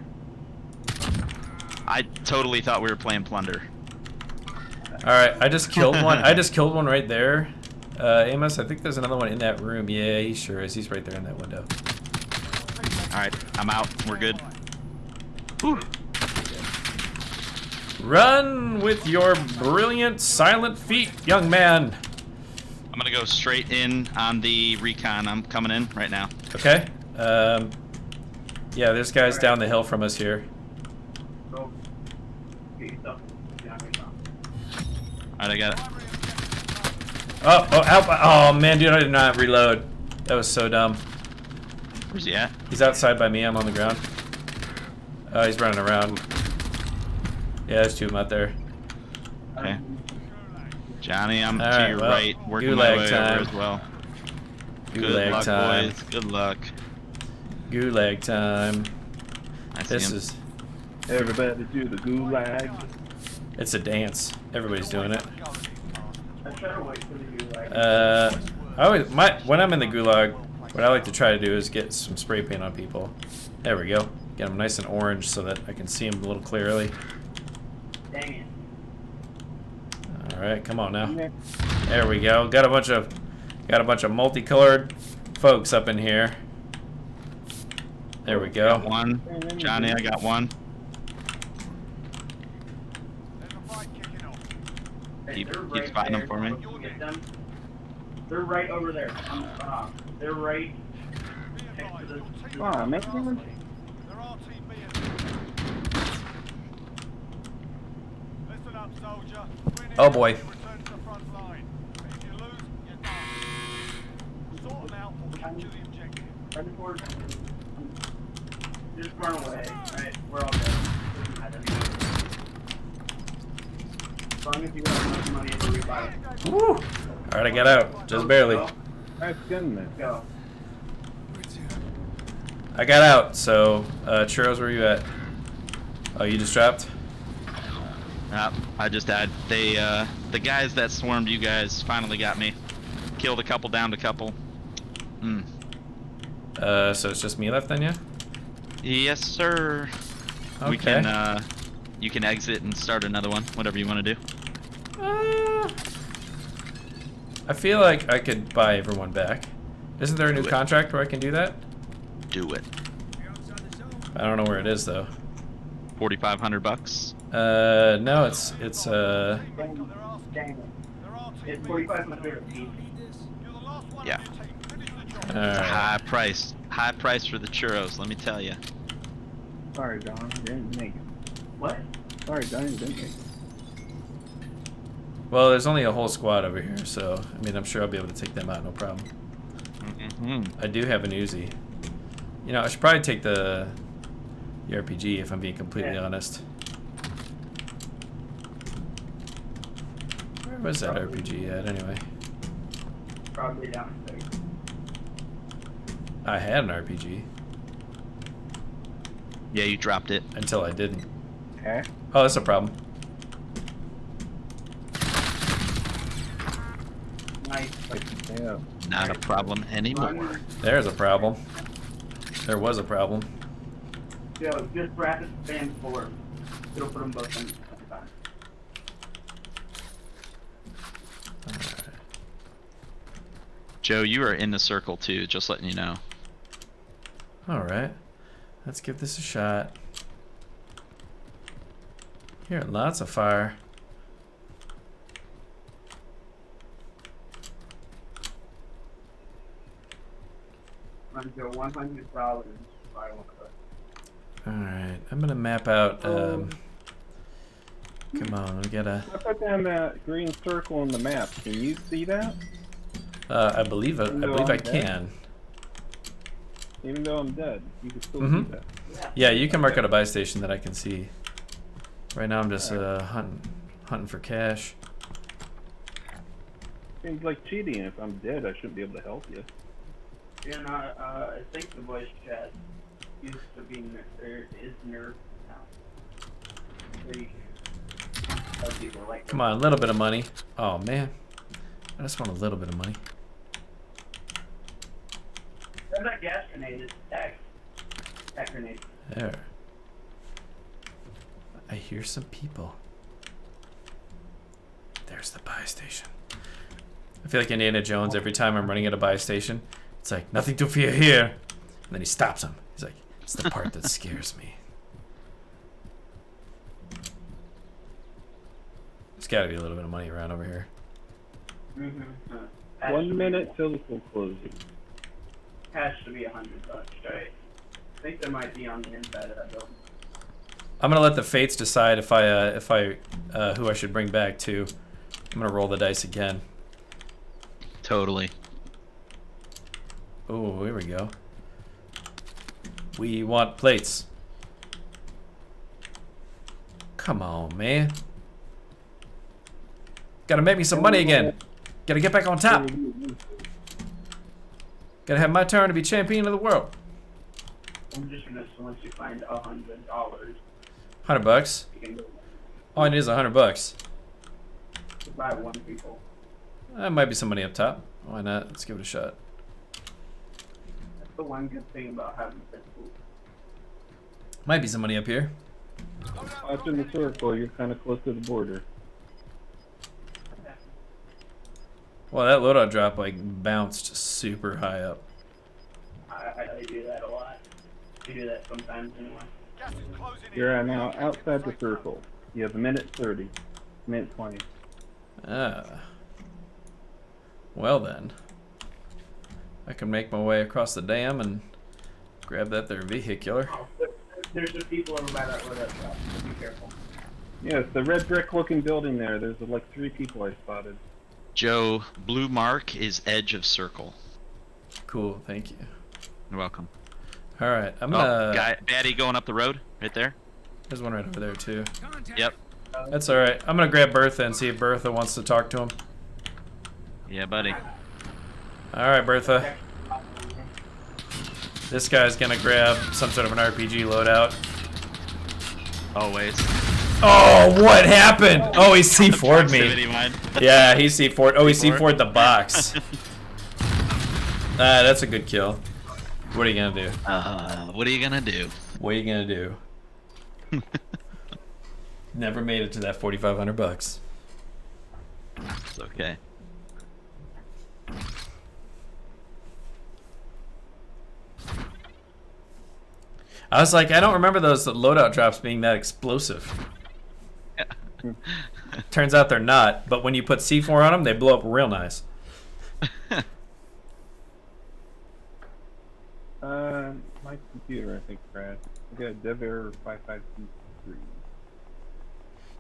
I totally thought we were playing plunder. Alright, I just killed one. I just killed one right there. Amos, I think there's another one in that room. Yeah, he sure is. He's right there in that window. Alright, I'm out. We're good. Whew. Run with your brilliant silent feet, young man. I'm gonna go straight in on the recon. I'm coming in right now. Okay. Yeah, there's guys down the hill from us here. So, get yourself. Yeah, Alright, I got it. Oh, man, dude, I did not reload. That was so dumb. Where's he at? He's outside by me. I'm on the ground. Oh, he's running around. Yeah, there's two of them out there. Okay. Johnny, I'm All to right, your well, right, working my gulag way time. over as well. Good Gulag luck, time. boys. Good luck. Gulag time. I see This him. is... Everybody do the gulag. It's a dance. Everybody's doing it. I try to wait for the gulag. When I'm in the gulag, what I like to try to do is get some spray paint on people. There we go. Get them nice and orange so that I can see them a little clearly. Dang it. All right, come on now. There we go. Got a bunch of multicolored folks up in here. There we go. Got one. Johnny, I got one. Keep spotting them for me. Get them. They're right over there. They're right next to the... Come on, man. Listen up, soldier. Oh boy. Return to the front line. If you lose, you're done. Sort them out or capture the objective. Running forward. Just run away. Alright, we're all good. Doesn't matter. As long as you have enough money to rebuy it. Woo! All right, I got out. Just barely. Nice gunman. Go. I got out. So, Churros, where you at? Oh, you just dropped? I just died. They, the guys that swarmed you guys finally got me. Killed a couple, downed a couple. So it's just me left then, yeah? Yes, sir. Okay. We can, you can exit and start another one, whatever you want to do. I feel like I could buy everyone back. Isn't there a new Do it. contract where I can do that? Do it. I don't know where it is though. $4,500. No, it's Dang it. It's 45 my favorite piece. Yeah. It's a Alright. high price for the churros, let me tell you. Sorry, Don. You didn't make it. What? Sorry, Don. You didn't make it. Well, there's only a whole squad over here, so I mean, I'm sure I'll be able to take them out, no problem. I do have an Uzi. You know, I should probably take the RPG if I'm being completely honest. Where was that RPG at anyway? Probably downstairs. I had an RPG Yeah, you dropped it. until I didn't. Okay. Oh, that's a problem. Nice. Yeah. Not a problem anymore. There's a problem. There was a problem. Yo, just practice stand forward. It'll put them both in. Joe, you are in the circle too. Just letting you know. All right, let's give this a shot. Hearing lots of fire. Until $100 buy one of us. All right, I'm gonna map out. Come on, we gotta. I put down that green circle on the map. Can you see that? I believe I can. Even though I'm dead, you can still Mhm. see that. Yeah, you can mark out a buy station that I can see. Right now, I'm just hunting for cash. Seems like cheating. If I'm dead, I shouldn't be able to help you. You know, I think the voice chat used to be is nerf now. Pretty sure. Some people like Come on, a little bit of money. Oh man, I just want a little bit of money. There's that gas grenade. It's tech. Tech grenade. There. I hear some people. There's the buy station. I feel like Indiana Jones every time I'm running at a buy station. It's like, nothing to fear here. And then he stops him. He's like, it's the part that scares me. There's gotta be a little bit of money around over here. Mm-hmm. 1 minute till the full closing. Has to be $100, right? I think there might be on the inside of that building. I'm gonna let the fates decide if I who I should bring back too. I'm gonna roll the dice again. Totally. Oh, here we go. We want plates. Come on, man. Gotta make me some money again. Gotta get back on top. Gotta have my turn to be champion of the world. I'm just gonna, once you find $100, $100. you can go All I need is $100. to buy one people. That might be some money up top. Why not? Let's give it a shot. That's the one good thing about having physical. Might be some money up here. Watch in the circle. You're kind of close to the border. Well, that loadout drop like bounced super high up. I do that a lot. I do that sometimes anyway. Gas is closing in. You're now outside the circle. You have a minute 30, minute 20. Ah. Well then. I can make my way across the dam and grab that there vehicular. Oh, there's the people over by that loadout shop. So be careful. Yes, the red brick looking building there. There's like 3 people I spotted. Joe, blue mark is edge of circle. Cool, thank you. You're welcome. Alright, I'm gonna... Guy, baddie going up the road, right there. There's one right over there too. Yep. That's alright. I'm gonna grab Bertha and see if Bertha wants to talk to him. Yeah, buddy. Alright, Bertha. This guy's gonna grab some sort of an RPG loadout. Always. Oh, what happened? Oh, he C4'd Proximity me. mine. Yeah, he C4'd. Oh, he C4'd? C4'd the box. That's a good kill. What are you gonna do? What are you gonna do? What are you gonna do? Never made it to that $4,500. It's okay. I was like, I don't remember those loadout drops being that explosive. Turns out they're not, but when you put C4 on them, they blow up real nice. My computer, I think, crashed. I got a dev error 5523.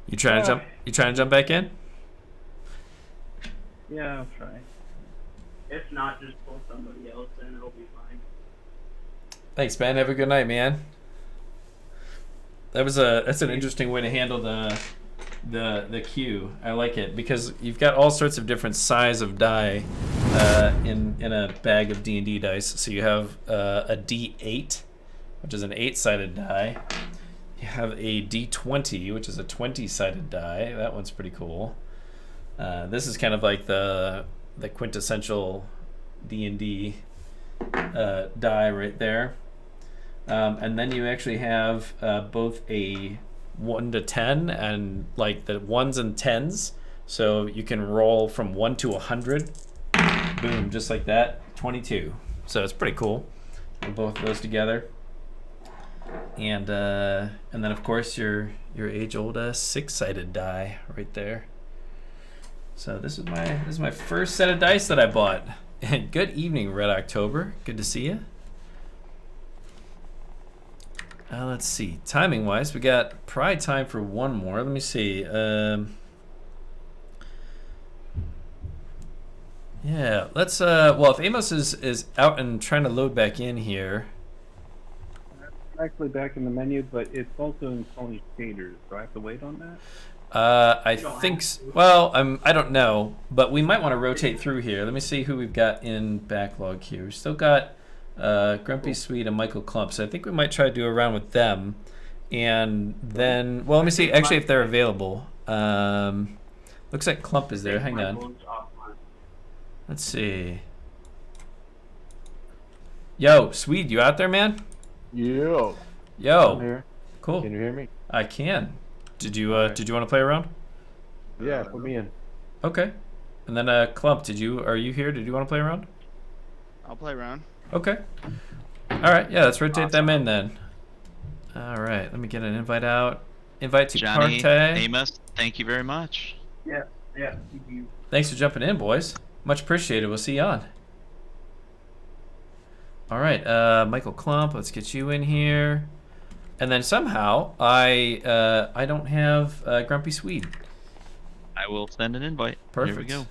You trying to jump? You trying to jump back in? Yeah, I'll try. If not, just pull somebody else and it'll be fine. Thanks, man. Have a good night, man. That's an interesting way to handle the queue. I like it because you've got all sorts of different size of die in a bag of D&D dice. So you have a D8, which is an 8-sided die. You have a D20, which is a 20-sided die. That one's pretty cool. This is kind of like the quintessential D&D die right there. And then you actually have both a 1 to 10 and like the 1s and 10s. So you can roll from 1 to 100. boom, just like that, 22. So it's pretty cool. Both of those together. And then of course your age-old 6-sided die right there. So this is my first set of dice that I bought. And good evening, Red October. Good to see you. Let's see. Timing wise, we got probably time for one more. Let me see. Yeah, let's well, if Amos is out and trying to load back in here. I'm actually back in the menu, but it's also in Sony Shaders. Do I have to wait on that? I think well, I don't know, but we might want to rotate through here. Let me see who we've got in backlog here. We've still got Grumpy Sweet and Michael Clump, so I think we might try to do a round with them. And then, well, let me see actually if they're available. Looks like Clump is there. Hang on. Let's see. Yo, Swede, you out there, man? Yo. Yo. I'm here. Cool. Can you hear me? I can. Did you want to play around? Yeah, put me in. Okay. And then Clump, are you here? Did you want to play around? I'll play around. Okay. All right. Yeah, let's rotate them in then. All right. Let me get an invite out. Invite to Johnny, Parte. Amos, thank you very much. Yeah, thank you. Thanks for jumping in, boys. Much appreciated. We'll see you on. All right. Michael Clump, let's get you in here. And then somehow I don't have Grumpy Swede. I will send an invite. Perfect. Here we go.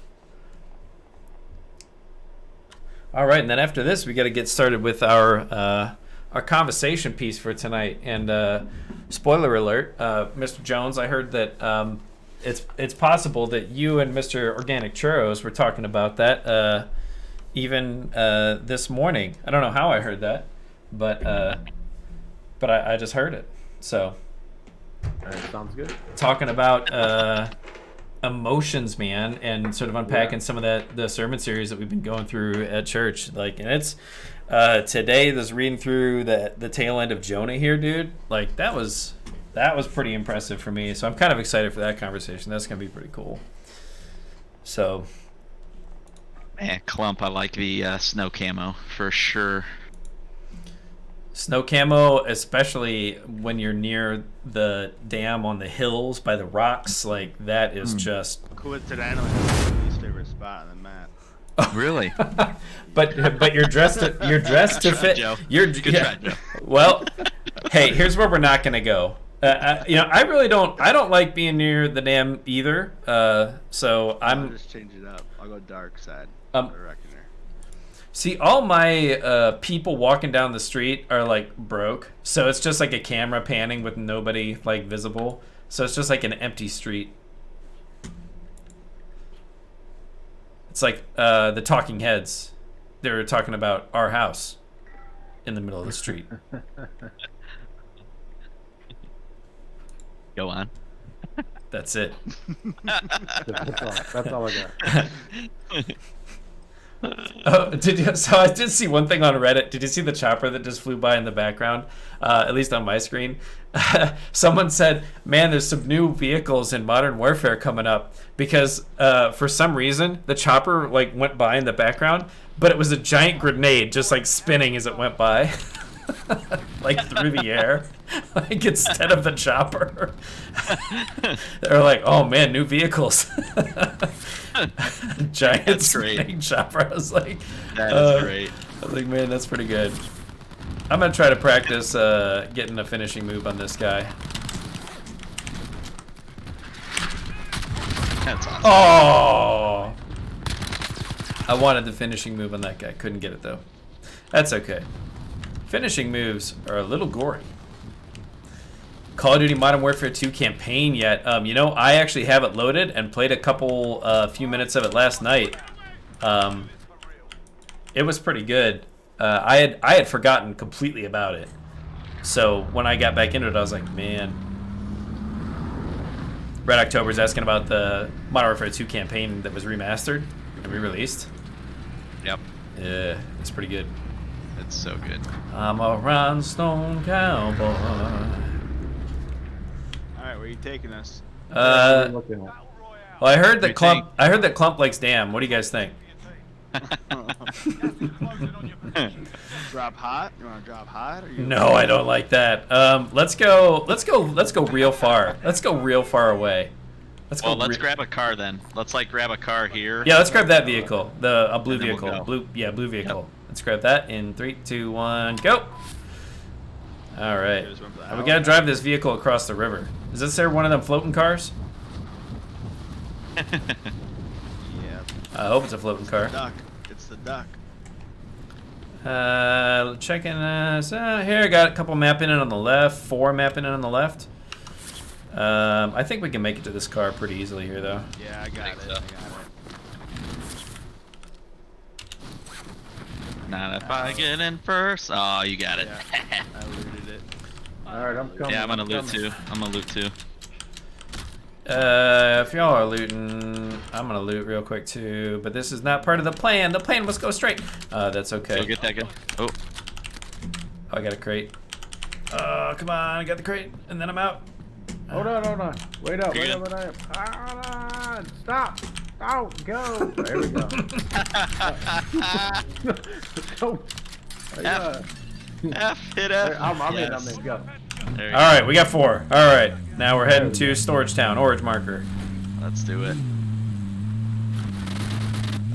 All right, and then after this, we got to get started with our conversation piece for tonight. And spoiler alert, Mr. Jones, I heard that it's possible that you and Mr. Organic Churros were talking about that even this morning. I don't know how I heard that, but I just heard it. So, All right, sounds good. talking about emotions, man, and sort of unpacking some of the sermon series that we've been going through at church. Like, and it's today, this reading through the tail end of Jonah here, dude. Like, that was pretty impressive for me. So I'm kind of excited for that conversation. That's gonna be pretty cool. So, Man, Clump, I like the snow camo for sure. snow camo, especially when you're near the dam on the hills by the rocks, like that is just. Coincidentally, that's my least favorite spot on the map. Really? but you're dressed to fit. Joe. You're Good yeah. try, Joe. Well, hey, here's where we're not gonna go. I really don't. I don't like being near the dam either. So I'll I'm. just change it up. I'll go dark side. I reckon there. See, all my people walking down the street are like broke, so it's just like a camera panning with nobody like visible. So it's just like an empty street. It's like the Talking Heads. They were talking about our house in the middle of the street. Go on. That's it. That's all I got. Oh, so I did see one thing on Reddit. Did you see the chopper that just flew by in the background? At least on my screen. Someone said, man, there's some new vehicles in Modern Warfare coming up because for some reason the chopper like went by in the background, but it was a giant grenade just like spinning as it went by. Like through the air, like instead of the chopper. They're like, oh man, new vehicles. Giant That's spinning great. chopper. I was like, That is great. I was like, man, that's pretty good. I'm gonna try to practice getting a finishing move on this guy. That's awesome. Oh! I wanted the finishing move on that guy. Couldn't get it though. That's okay. Finishing moves are a little gory. Call of Duty Modern Warfare 2 campaign yet? I actually have it loaded and played a few minutes of it last night. It was pretty good. I had forgotten completely about it. So when I got back into it, I was like, man. Red October's asking about the Modern Warfare 2 campaign that was remastered and re-released. Yep. Yeah, it's pretty good. It's so good. I'm a rhinestone cowboy. Alright, where are you taking us? Looking at. Well, I heard that What do you Clump likes Dam. What do you guys think? Gas is closing on your position. Drop hot? You want to drop hot? Or you No, I don't like that. Let's go real far. Let's go real far away. Well, let's grab a car then. Let's like grab a car here. Yeah, let's grab that vehicle. A blue And then we'll vehicle. go. Blue vehicle. Let's grab that in 3, 2, 1, go. All right. Here's one for the We house. gotta drive this vehicle across the river. Is this there one of them floating cars? Yeah. I hope it's a floating car. Duck. It's the duck. Checking here. I got a couple mapping in on the left. 4 mapping in on the left. I think we can make it to this car pretty easily here, though. Yeah, I got it. so. I got it. Not if I get in first. Oh, you got it. Yeah. I looted it. Alright, I'm coming. Yeah, I'm gonna loot too. I'm gonna loot too. If y'all are looting, I'm gonna loot real quick too. But this is not part of the plan. The plan was go straight. That's okay. Go get that guy. Oh, I got a crate. Come on, I got the crate, and then I'm out. Hold on. Wait up, You're wait good. up. Hold on. Stop. Out, go. There we go. Go. hit F. I'm Yes. in, go. There you All right, we got 4. All right, now we're heading to Storage Town, orange marker. go. Let's do it.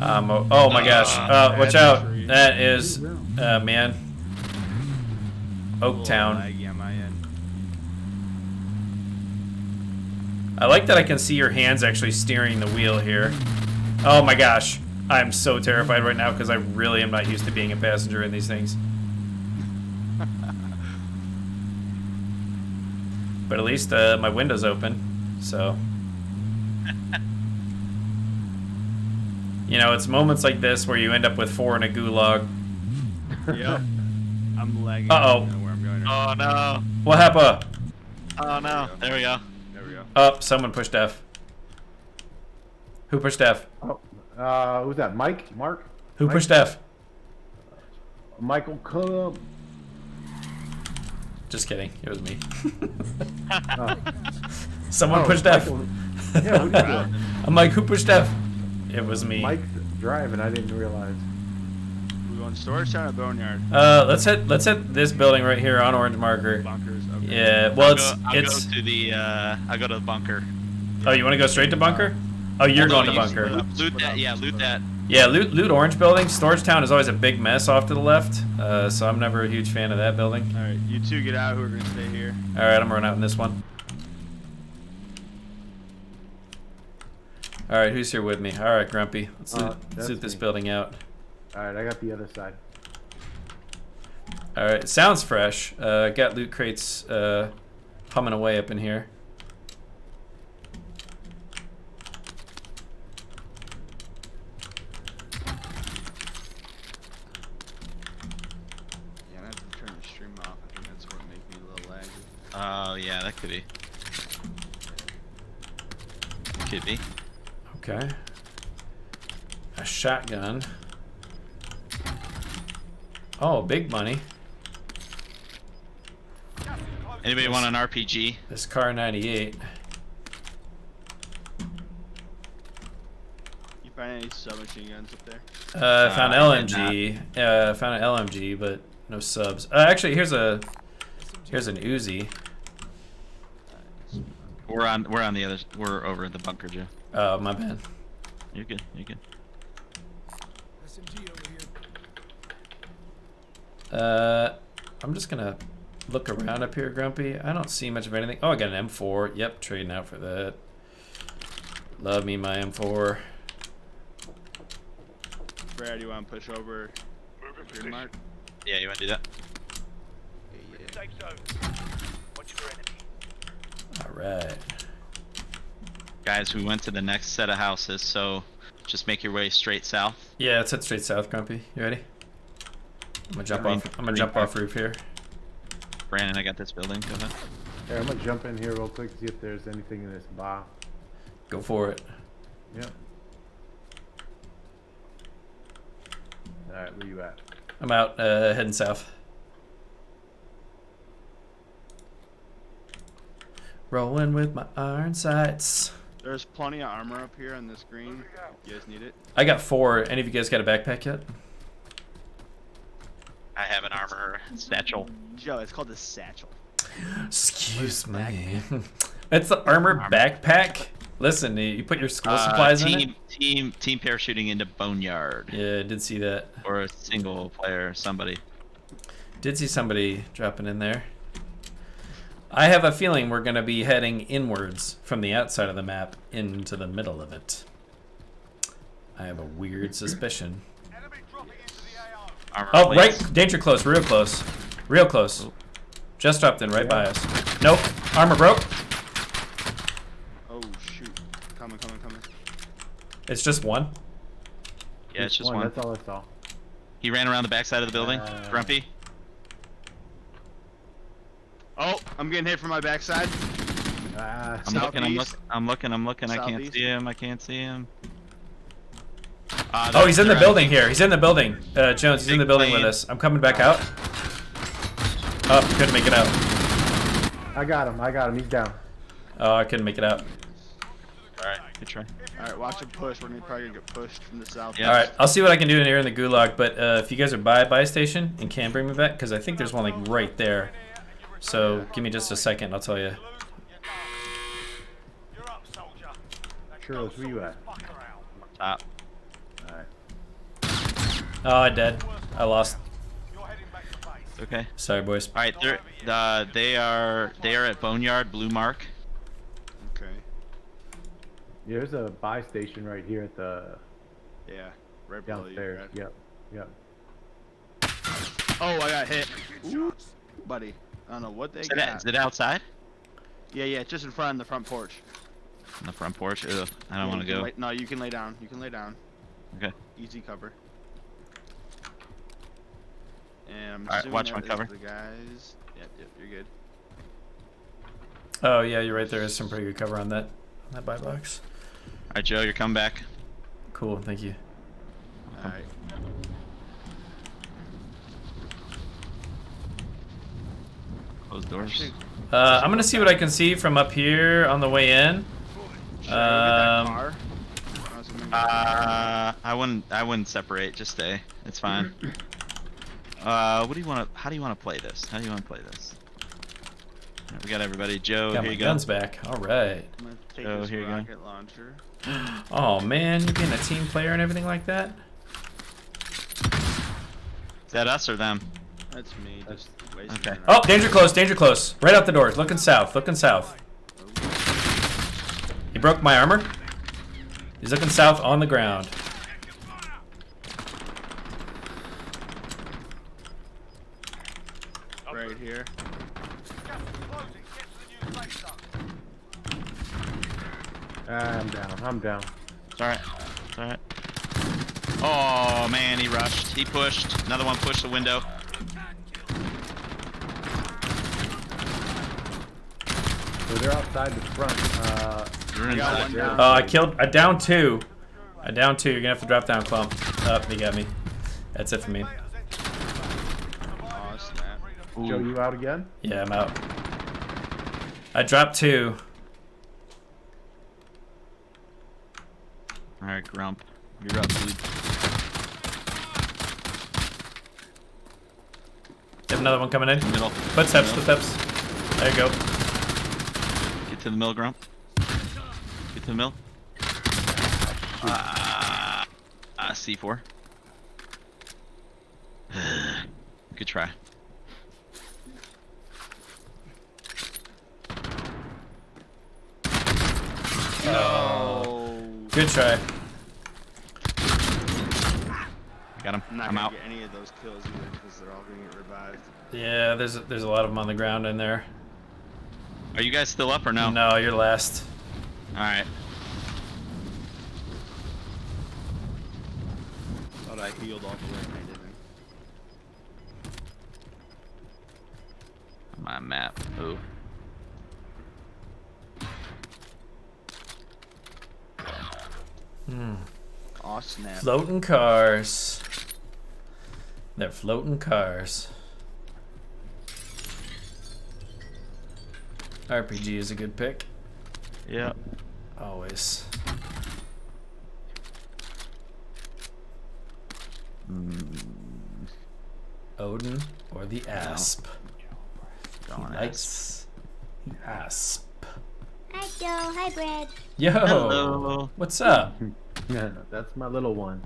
Oh my gosh! Watch out! That is, man, Oak Town. Laggy on my end. I like that I can see your hands actually steering the wheel here. Oh my gosh. I'm so terrified right now because I really am not used to being a passenger in these things. But at least my window's open, so. You know, it's moments like this where you end up with 4 in a gulag. Yep. I'm lagging. Uh-oh. I don't know where I'm going. Oh no. What happened? Oh no. There we go. There we go. Oh, someone pushed F. Who pushed F? Oh, who's that? Mike? Mark? Who Mike? pushed F? Michael, come. Just kidding. It was me. Oh. Someone Oh, pushed F. Michael. Yeah, who's that? I'm like, who pushed F? It was me. Mike's driving. I didn't realize. We going storage town or boneyard? Let's hit this building right here on orange marker. Bunkers. Okay. Yeah. Well, I'll go to the. I'll go to the bunker. Oh, you want to go straight to bunker? Oh, you're Well, going to no, you bunker. split up. Loot that. Yeah, loot that. Yeah, loot orange building. Storage Town is always a big mess off to the left, so I'm never a huge fan of that building. All right, you two get out. Who are gonna stay here? All right, I'm running out in this one. All right, who's here with me? All right, Grumpy. Let's that's loot this me. building out. Alright, I got the other side. All right, it sounds fresh. Got loot crates humming away up in here. Yeah, I have to turn the stream off. I think that's what makes me a little laggy. Oh yeah, that could be. Could be. Okay. A shotgun. Oh, big money. Gas is closing. Anybody want an RPG? This car 98. You find any submachine guns up there? Found I did LMG. Found an LMG, but no subs. Actually, here's an Uzi. We're on the other. We're over at the bunker, Joe. Oh, my bad. You're good. You're good. I'm just gonna look around up here, Grumpy. I don't see much of anything. Oh, I got an M4. Yep, trading out for that. Love me my M4. Brad, you want to push over? Green mark? Yeah, you want to do that? Safe zone. Watch your enemy. All right. Guys, we went to the next set of houses, so just make your way straight south. Yeah, let's head straight south, Grumpy. You ready? I'm gonna jump Green- off. I'm gonna green jump mark. off roof here. Brandon, I got this building. Go ahead. Here, I'm gonna jump in here real quick, see if there's anything in this bar. Go for it. Yep. Alright, where you at? I'm out. Heading south. Rolling with my iron sights. There's plenty of armor up here on this green. You guys need it? I got 4. Any of you guys got a backpack yet? I have an armor satchel. Joe, it's called the satchel. Excuse me. It's the armor backpack. Listen, you put your school supplies in it. Team parachuting into Boneyard. Yeah, I did see that. Or a single player, somebody. Did see somebody dropping in there. I have a feeling we're going to be heading inwards from the outside of the map into the middle of it. I have a weird suspicion. Enemy dropping into the AO. Armor, Oh, please. right. Danger close. Real close. Real close. Just dropped in right by us. Nope. Armor broke. Oh shoot. Coming. It's just one. Yeah, it's just one. That's all I saw. He ran around the backside of the building. Grumpy. Oh, I'm getting hit from my backside. I'm looking. I can't Southeast. see him. I can't see him. Oh, he's in the building here. He's in the building. Jones, he's in the Big building plane. with us. I'm coming back out. Oh, couldn't make it out. I got him. He's down. Oh, I couldn't make it out. Alright, good try. Alright, watch him push. We're probably gonna get pushed from the south. Yeah. All right, I'll see what I can do in here in the gulag. But if you guys are by station and can bring me back, because I think there's one like right there. So give me just a second. I'll tell you. You're up, soldier. Now Sure, go where you sort at? this fucker out. Top. Alright. Oh, I dead. I lost. You're heading back to base. Okay. Sorry, boys. Alright, they are at Boneyard, blue mark. Okay. Yeah, there's a buy station right here at the Yeah. Right below you. downstairs. Brad. Yep. Oh, I got hit. Ooh, buddy. I don't know what they got. Is it outside? Yeah, it's just in front on the front porch. On the front porch? Ugh, I don't Yeah, want to you can go. no, you can lay down. Okay. Easy cover. And I'm Alright, assuming watch that my is cover. The guys. Yep, you're good. Oh yeah, you're right. There is some pretty good cover on that buy box. Alright, Joe, you're coming back. Cool. Thank you. Alright. Close doors. I'm gonna see what I can see from up here on the way in. Should I go get that Um, car? I was gonna get that car. I wouldn't separate. Just stay. It's fine. What do you want to? How do you want to play this? Alright, we got everybody. Joe, Got here my you go. guns back. All right. I'm gonna take Oh, this here you go. rocket launcher. Oh man, you're being a team player and everything like that. Is that us or them? That's me. Just wasting Okay. an Oh, danger close. Danger close. Right out the doors. Looking south. Looking south. He broke my armor. He's looking south on the ground. right here. Gas is closing. Get to the new safe zone. I'm down. It's alright. It's alright. Oh man, he rushed. He pushed. Another one pushed the window. So they're outside the front. You're got inside. one down. I downed two. I downed two. You're gonna have to drop down, Clump. Oh, they got me. That's it for me. Oh snap. Joe, you out again? Yeah, I'm out. I dropped two. Alright, Grump. You're up, dude. You have another one coming in. Middle. Footsteps, Middle. footsteps. There you go. Get to the mill, Grump. Get to the mill. C4. Good try. No. Good try. Got him. I'm not I'm gonna out. get any of those kills either because they're all gonna get revived. Yeah, there's a lot of them on the ground in there. Are you guys still up or no? No, you're last. Alright. Thought I healed all the way and I didn't. My map. Oh. Aw snap. Floating cars. They're floating cars. RPG is a good pick. Yep. Always. Odin or the asp? He likes the asp. Hi, Joe. Hi, Brad. Yo, Hello. what's up? Yeah, that's my little one.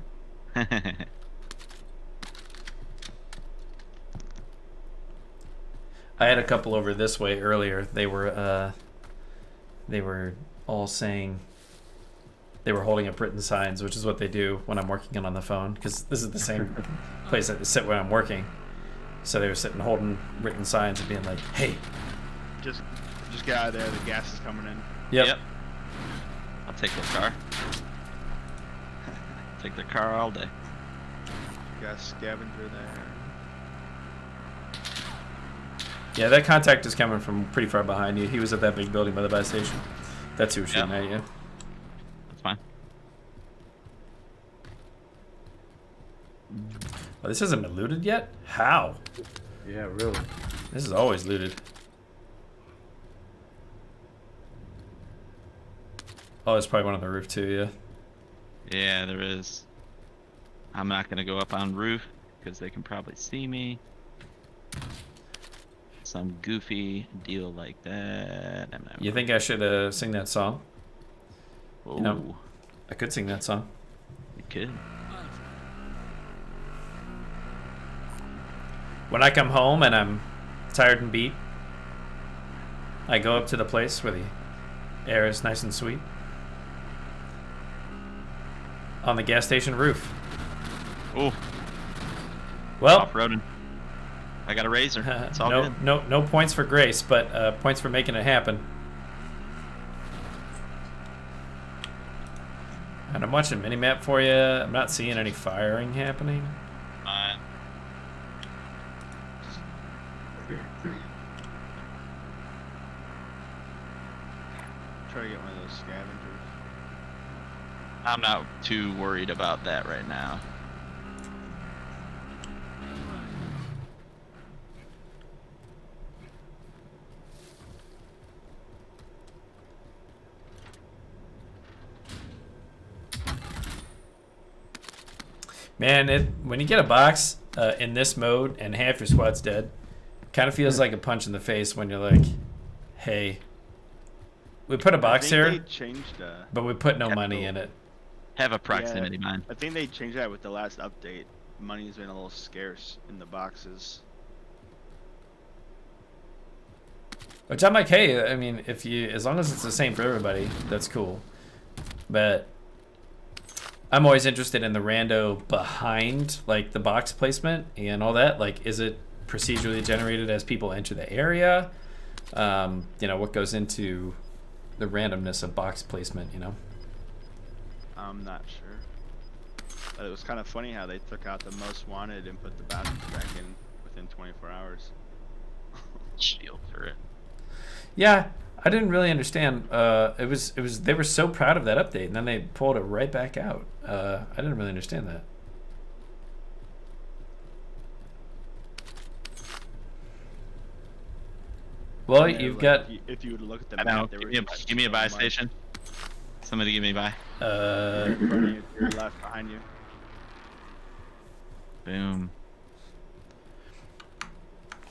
I had a couple over this way earlier. They were all saying they were holding up written signs, which is what they do when I'm working on the phone, because this is the same place I sit when I'm working. So they were sitting holding written signs and being like, "Hey, Just get out of there. The gas is coming in. yep. I'll take the car. Take the car all day. Gas scavenger there. Yeah, that contact is coming from pretty far behind you. He was at that big building by the buy station. That's who was shooting at you. That's fine. Well, this hasn't been looted yet? How? Yeah, really. This is always looted. Oh, there's probably one on the roof too, yeah. Yeah, there is. I'm not gonna go up on roof because they can probably see me. Some goofy deal like that. I'm not. You think I should sing that song? Oh, You know, I could sing that song. you could. When I come home and I'm tired and beat, I go up to the place where the air is nice and sweet. On the gas station roof. Oh, Well, off-roading. I got a razor. It's all good. no points for Grace, but points for making it happen. And I'm watching minimap for you. I'm not seeing any firing happening. Fine. Try to get one of those scavengers. I'm not too worried about that right now. Man, when you get a box in this mode and half your squad's dead, kind of feels like a punch in the face when you're like, hey, we put a box I think here, they changed, but we put no Yeah, money cool. in it. Have a proximity mine. I think they changed that with the last update. Money's been a little scarce in the boxes. Which I'm like, hey, I mean, as long as it's the same for everybody, that's cool. But I'm always interested in the rando behind, like, the box placement and all that. Like, is it procedurally generated as people enter the area? You know, what goes into the randomness of box placement, you know? I'm not sure. But it was kind of funny how they took out the most wanted and put the bastards back in within 24 hours. Shield for it. Yeah, I didn't really understand. It was they were so proud of that update, and then they pulled it right back out. I didn't really understand that. Well, And you've like, got if you would look at the I know. map, they were just Give me a so buy much. station. Somebody give me a buy. In front of you, to your left, behind you. Boom.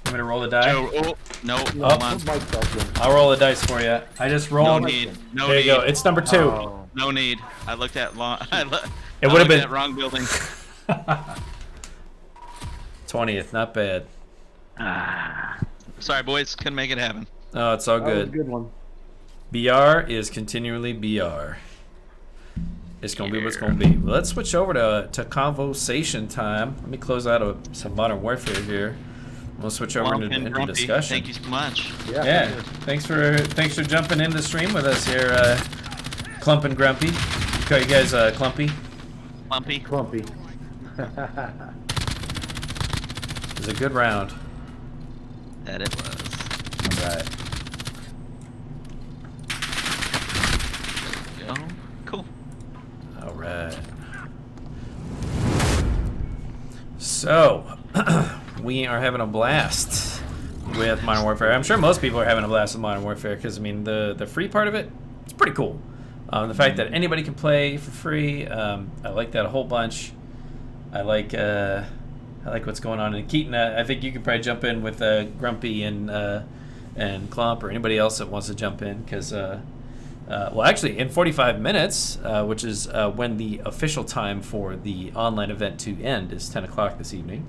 I'm gonna roll the die. Joe, oh, no, No, hold on. put Mike back in. I'll roll the dice for you. I just No rolled. need. No There need. you go. It's number 2. Oh. No need. I looked at long. I It would have looked been at wrong building. 20th. Not bad. Sorry, boys. Couldn't make it happen. Oh, it's all That was a good. good one. BR is continually BR. It's gonna be what's gonna be. Well, let's switch over to conversation time. Let me close out some Modern Warfare here. We'll switch over Long into, Pin into Grumpy, discussion. thank you so much. Yeah, thanks for jumping in the stream with us here, Clump and Grumpy. Call you guys Clumpy. Lumpy. Clumpy. It was a good round. That it was. All right. Go. Cool. All right. So, we are having a blast with Modern Warfare. I'm sure most people are having a blast with Modern Warfare because, I mean, the free part of it, it's pretty cool. The fact that anybody can play for free, I like that a whole bunch. I like what's going on in Keaton. I think you could probably jump in with Grumpy and Clump or anybody else that wants to jump in because, well, actually, in 45 minutes, which is when the official time for the online event to end is 10 o'clock this evening.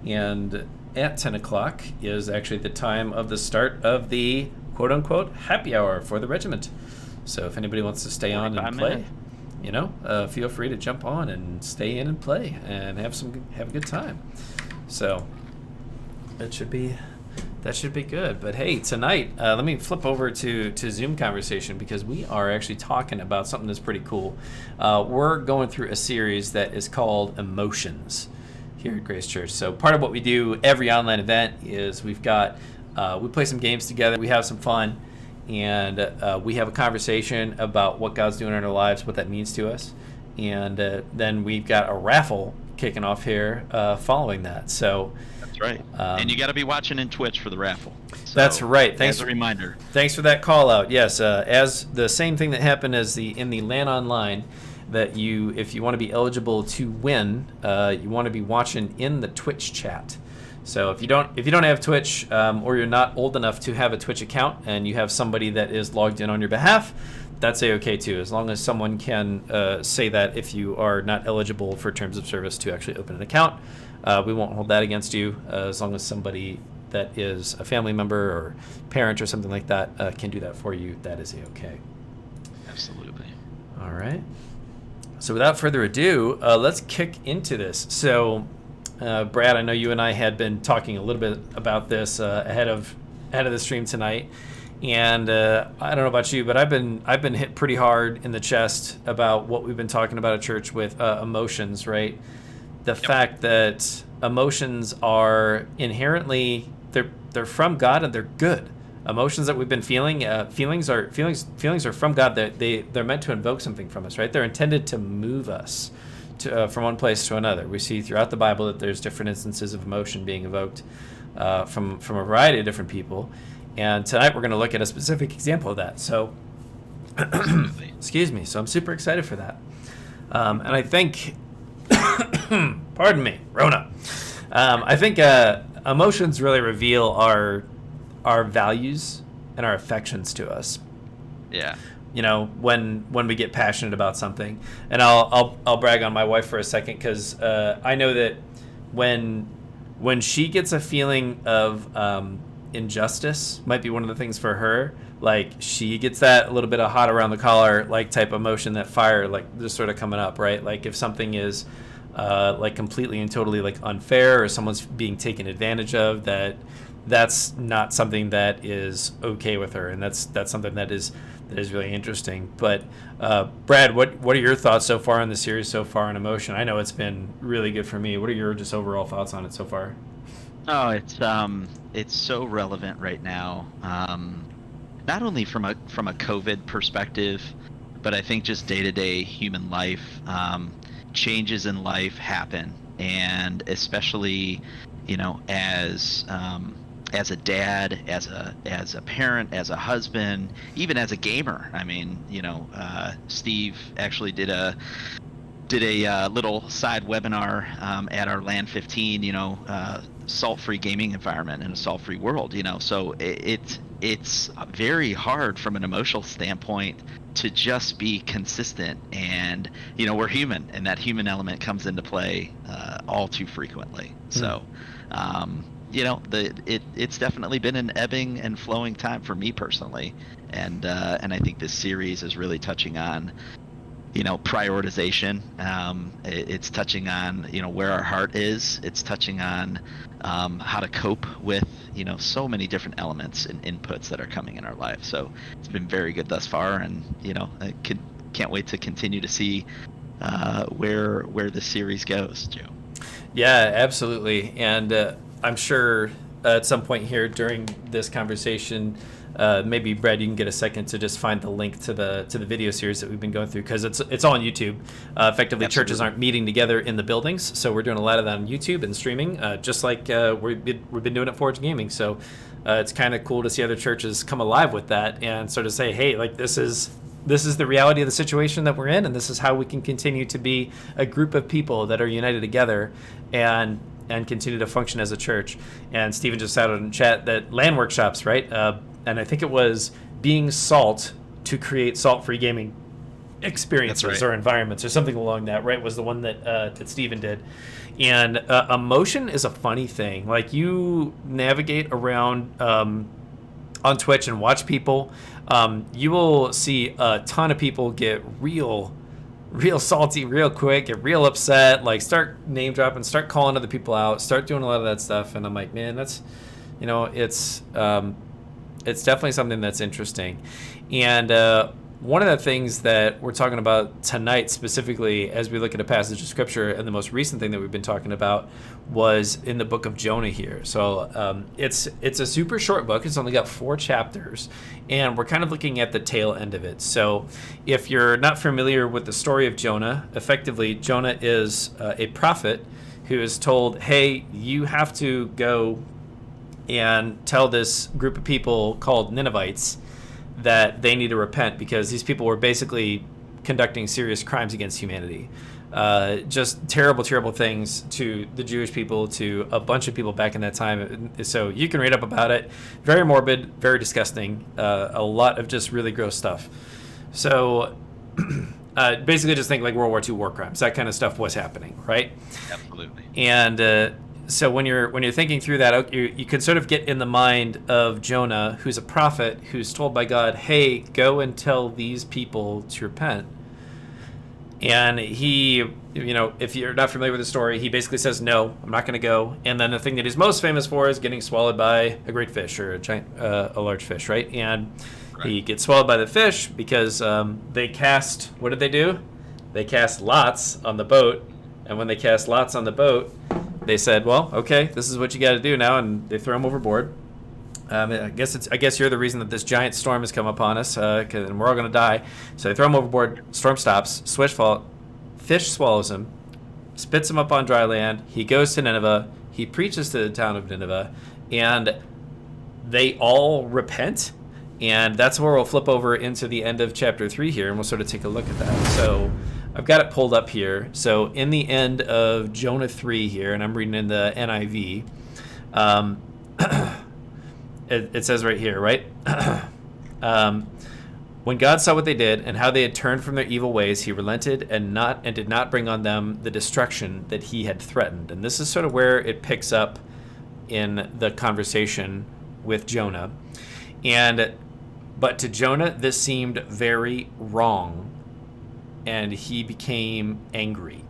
And at 10 o'clock is actually the time of the start of the quote-unquote happy hour for the regiment. So if anybody wants to stay on and play, feel free to jump on and stay in and play and have a good time. So that should be good. But hey, tonight, let me flip over to Zoom conversation because we are actually talking about something that's pretty cool. We're going through a series that is called Emotions here at Grace Church. So part of what we do every online event is we play some games together, we have some fun, and we have a conversation about what God's doing in our lives, what that means to us, and then we've got a raffle kicking off here following that. So that's right, and you got to be watching in Twitch for the raffle. So, that's right. Thanks as a reminder. Thanks for that call out. Yes, as the same thing that happened as in the LAN online, that if you want to be eligible to win, you want to be watching in the Twitch chat. So if you don't have Twitch, or you're not old enough to have a Twitch account and you have somebody that is logged in on your behalf, that's okay too, as long as someone can say that if you are not eligible for terms of service to actually open an account. We won't hold that against you, as long as somebody that is a family member or parent or something like that can do that for you. That is okay. Absolutely. All right. So without further ado, let's kick into this. So, Brad, I know you and I had been talking a little bit about this ahead of the stream tonight, and I don't know about you, but I've been hit pretty hard in the chest about what we've been talking about at church with emotions, right? The fact that emotions are inherently they're from God and they're good. Emotions that we've been feeling, feelings are from God. They're meant to invoke something from us, right? They're intended to move us from one place to another. We see throughout the Bible that there's different instances of emotion being evoked from a variety of different people. And tonight we're going to look at a specific example of that. So, excuse me. So I'm super excited for that. And I think, pardon me, Rona. I think emotions really reveal our values and our affections to us. Yeah. When we get passionate about something, and I'll brag on my wife for a second because I know that when she gets a feeling of injustice, might be one of the things for her. Like she gets that little bit of hot around the collar like type emotion, that fire like just sort of coming up, right? Like if something is like completely and totally like unfair, or someone's being taken advantage of, that's not something that is okay with her, and that's something that is really interesting. But Brad, what are your thoughts so far on the series so far on emotion? I know it's been really good for me. What are your just overall thoughts on it so far? Oh, it's so relevant right now. Not only from a COVID perspective, but I think just day-to-day human life. Changes in life happen, and especially, as a dad, as a parent, as a husband, even as a gamer. I mean, Steve actually did a little side webinar at our LAN 15, salt-free gaming environment in a salt-free world. So it's very hard from an emotional standpoint to just be consistent, and we're human, and that human element comes into play all too frequently. So it's definitely been an ebbing and flowing time for me personally, and I think this series is really touching on prioritization. It's touching on where our heart is. It's touching on how to cope with so many different elements and inputs that are coming in our life. So it's been very good thus far, and I can't wait to continue to see where the series goes, Joe. Yeah, absolutely. And I'm sure at some point here during this conversation, maybe Brad, you can get a second to just find the link to the video series that we've been going through, because it's all on YouTube. Effectively, Absolutely. Churches aren't meeting together in the buildings, so we're doing a lot of that on YouTube and streaming, just like we've been doing at Forge Gaming. So it's kind of cool to see other churches come alive with that and sort of say, hey, like this is this is the reality of the situation that we're in, and this is how we can continue to be a group of people that are united together and continue to function as a church. And Stephen just shouted in chat that land workshops, right? And I think it was being salt to create salt-free gaming experiences or environments or something along that, right? Was the one that Stephen did. And emotion is a funny thing. Like, you navigate around on Twitch and watch people, you will see a ton of people get real salty real quick, get real upset, like start name dropping, start calling other people out, start doing a lot of that stuff. And I'm like, man, that's, it's definitely something that's interesting. And one of the things that we're talking about tonight specifically as we look at a passage of scripture, and the most recent thing that we've been talking about, was in the book of Jonah here. So it's a super short book. It's only got 4 chapters, and we're kind of looking at the tail end of it. So if you're not familiar with the story of Jonah, effectively Jonah is a prophet who is told, hey, you have to go and tell this group of people called Ninevites that they need to repent, because these people were basically conducting serious crimes against humanity. Just terrible things to the Jewish people, to a bunch of people back in that time. So you can read up about it. Very morbid, very disgusting, a lot of just really gross stuff. So basically just think like World War II war crimes. That kind of stuff was happening, right? Absolutely. And so when you're thinking through that, you can sort of get in the mind of Jonah, who's a prophet, who's told by God, hey, go and tell these people to repent. And he, if you're not familiar with the story, he basically says, no, I'm not going to go. And then the thing that he's most famous for is getting swallowed by a great fish, or a large fish, right? And he gets swallowed by the fish because they cast, what did they do? They cast lots on the boat. And when they cast lots on the boat, they said, well, okay, this is what you got to do now. And they throw him overboard. I guess you're the reason that this giant storm has come upon us, and we're all going to die. So they throw him overboard. Storm stops. Fish swallows him, spits him up on dry land. He goes to Nineveh. He preaches to the town of Nineveh, and they all repent. And that's where we'll flip over into the end of chapter 3 here, and we'll sort of take a look at that. So I've got it pulled up here. So in the end of Jonah 3 here, and I'm reading in the NIV, it says right here, right? When God saw what they did and how they had turned from their evil ways, he relented and did not bring on them the destruction that he had threatened. And this is sort of where it picks up in the conversation with Jonah. But to Jonah, this seemed very wrong, and he became angry.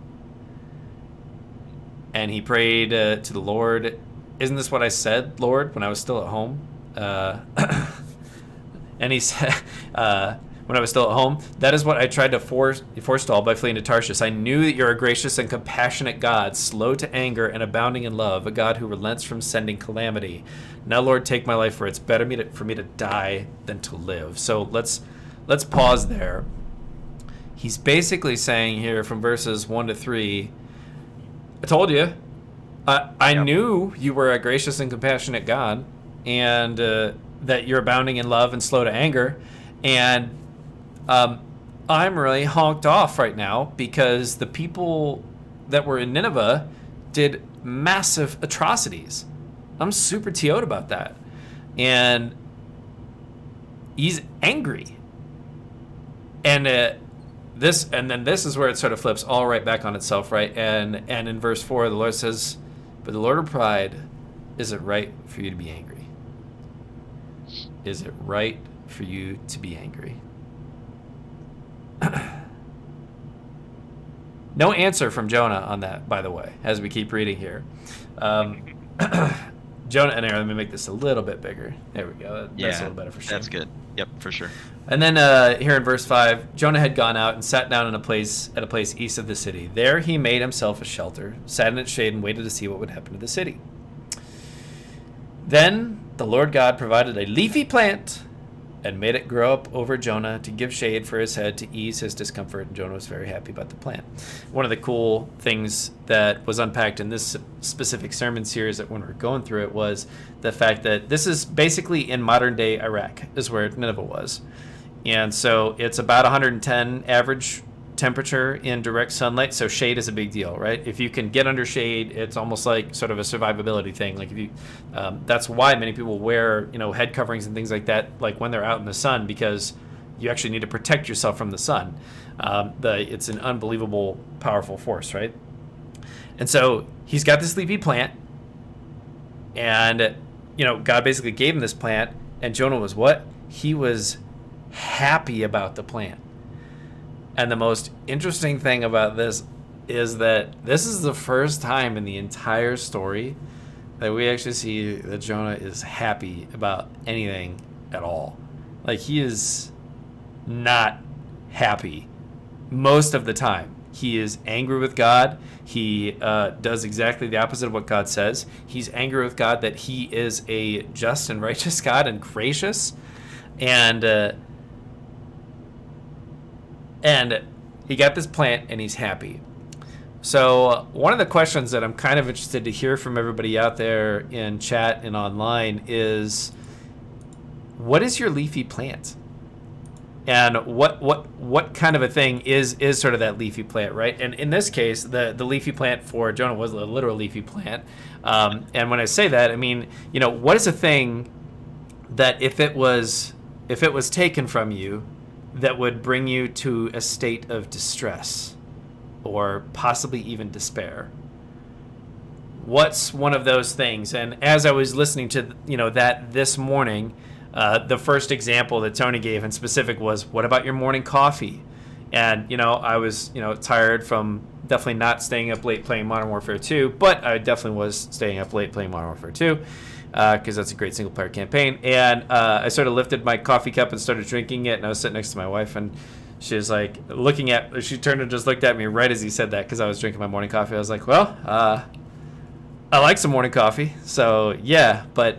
And he prayed to the Lord, isn't this what I said, Lord, when I was still at home? And he said, when I was still at home, that is what I tried to forestall by fleeing to Tarshish. I knew that you're a gracious and compassionate God, slow to anger and abounding in love, a God who relents from sending calamity. Now, Lord, take my life, for it's better for me to die than to live. So let's pause there. He's basically saying here from verses 1 to 3, I told you, I knew you were a gracious and compassionate God, and that you're abounding in love and slow to anger. And I'm really honked off right now because the people that were in Nineveh did massive atrocities. I'm super TO'd about that. And he's angry. And this is where it sort of flips all right back on itself, right? And in verse 4, the Lord says, but the Lord replied, is it right for you to be angry? Is it right for you to be angry? No answer from Jonah on that, by the way, as we keep reading here. Jonah, and let me make this a little bit bigger. There we go. That's a little better for sure. That's good. Yep, for sure. And then here in verse 5, Jonah had gone out and sat down at a place east of the city. There he made himself a shelter, sat in its shade, and waited to see what would happen to the city. Then the Lord God provided a leafy plant and made it grow up over Jonah to give shade for his head to ease his discomfort, and Jonah was very happy about the plant. One of the cool things that was unpacked in this specific sermon series that when we were going through it was the fact that this is basically in modern-day Iraq is where Nineveh was. And so it's about 110 average temperature in direct sunlight, so shade is a big deal, right? If you can get under shade, it's almost like sort of a survivability thing. Like if you, that's why many people wear, head coverings and things like that, like when they're out in the sun, because you actually need to protect yourself from the sun. It's an unbelievable, powerful force, right? And so he's got this leafy plant, and God basically gave him this plant, and Jonah was what? He was happy about the plant. And the most interesting thing about this is that this is the first time in the entire story that we actually see that Jonah is happy about anything at all. Like, he is not happy most of the time. He is angry with God. He does exactly the opposite of what God says. He's angry with God that he is a just and righteous God and gracious. And he got this plant, and he's happy. So one of the questions that I'm kind of interested to hear from everybody out there in chat and online is, what is your leafy plant? And what kind of a thing is sort of that leafy plant, right? And in this case, the leafy plant for Jonah was a literal leafy plant. And when I say that, I mean, what is a thing that if it was taken from you, that would bring you to a state of distress or possibly even despair? What's one of those things? And as I was listening to that this morning, the first example that Tony gave in specific was, what about your morning coffee? And I was tired from definitely not staying up late playing Modern Warfare 2, but I definitely was staying up late playing Modern Warfare 2. Because that's a great single-player campaign. And I sort of lifted my coffee cup and started drinking it, and I was sitting next to my wife, and she was like she turned and just looked at me right as he said that, because I was drinking my morning coffee. I was like, well, I like some morning coffee, so yeah, but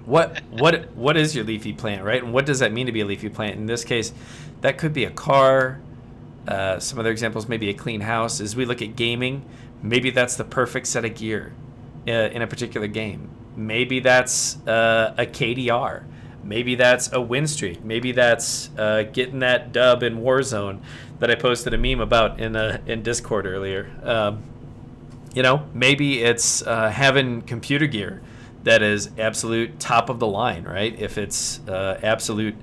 what is your leafy plant, right? And what does that mean to be a leafy plant? In this case, that could be a car. Some other examples, maybe a clean house. As we look at gaming, maybe that's the perfect set of gear in a particular game. Maybe that's a KDR. Maybe that's a win streak. Maybe that's getting that dub in Warzone that I posted a meme about in Discord earlier. Maybe it's having computer gear that is absolute top of the line, right? If it's absolute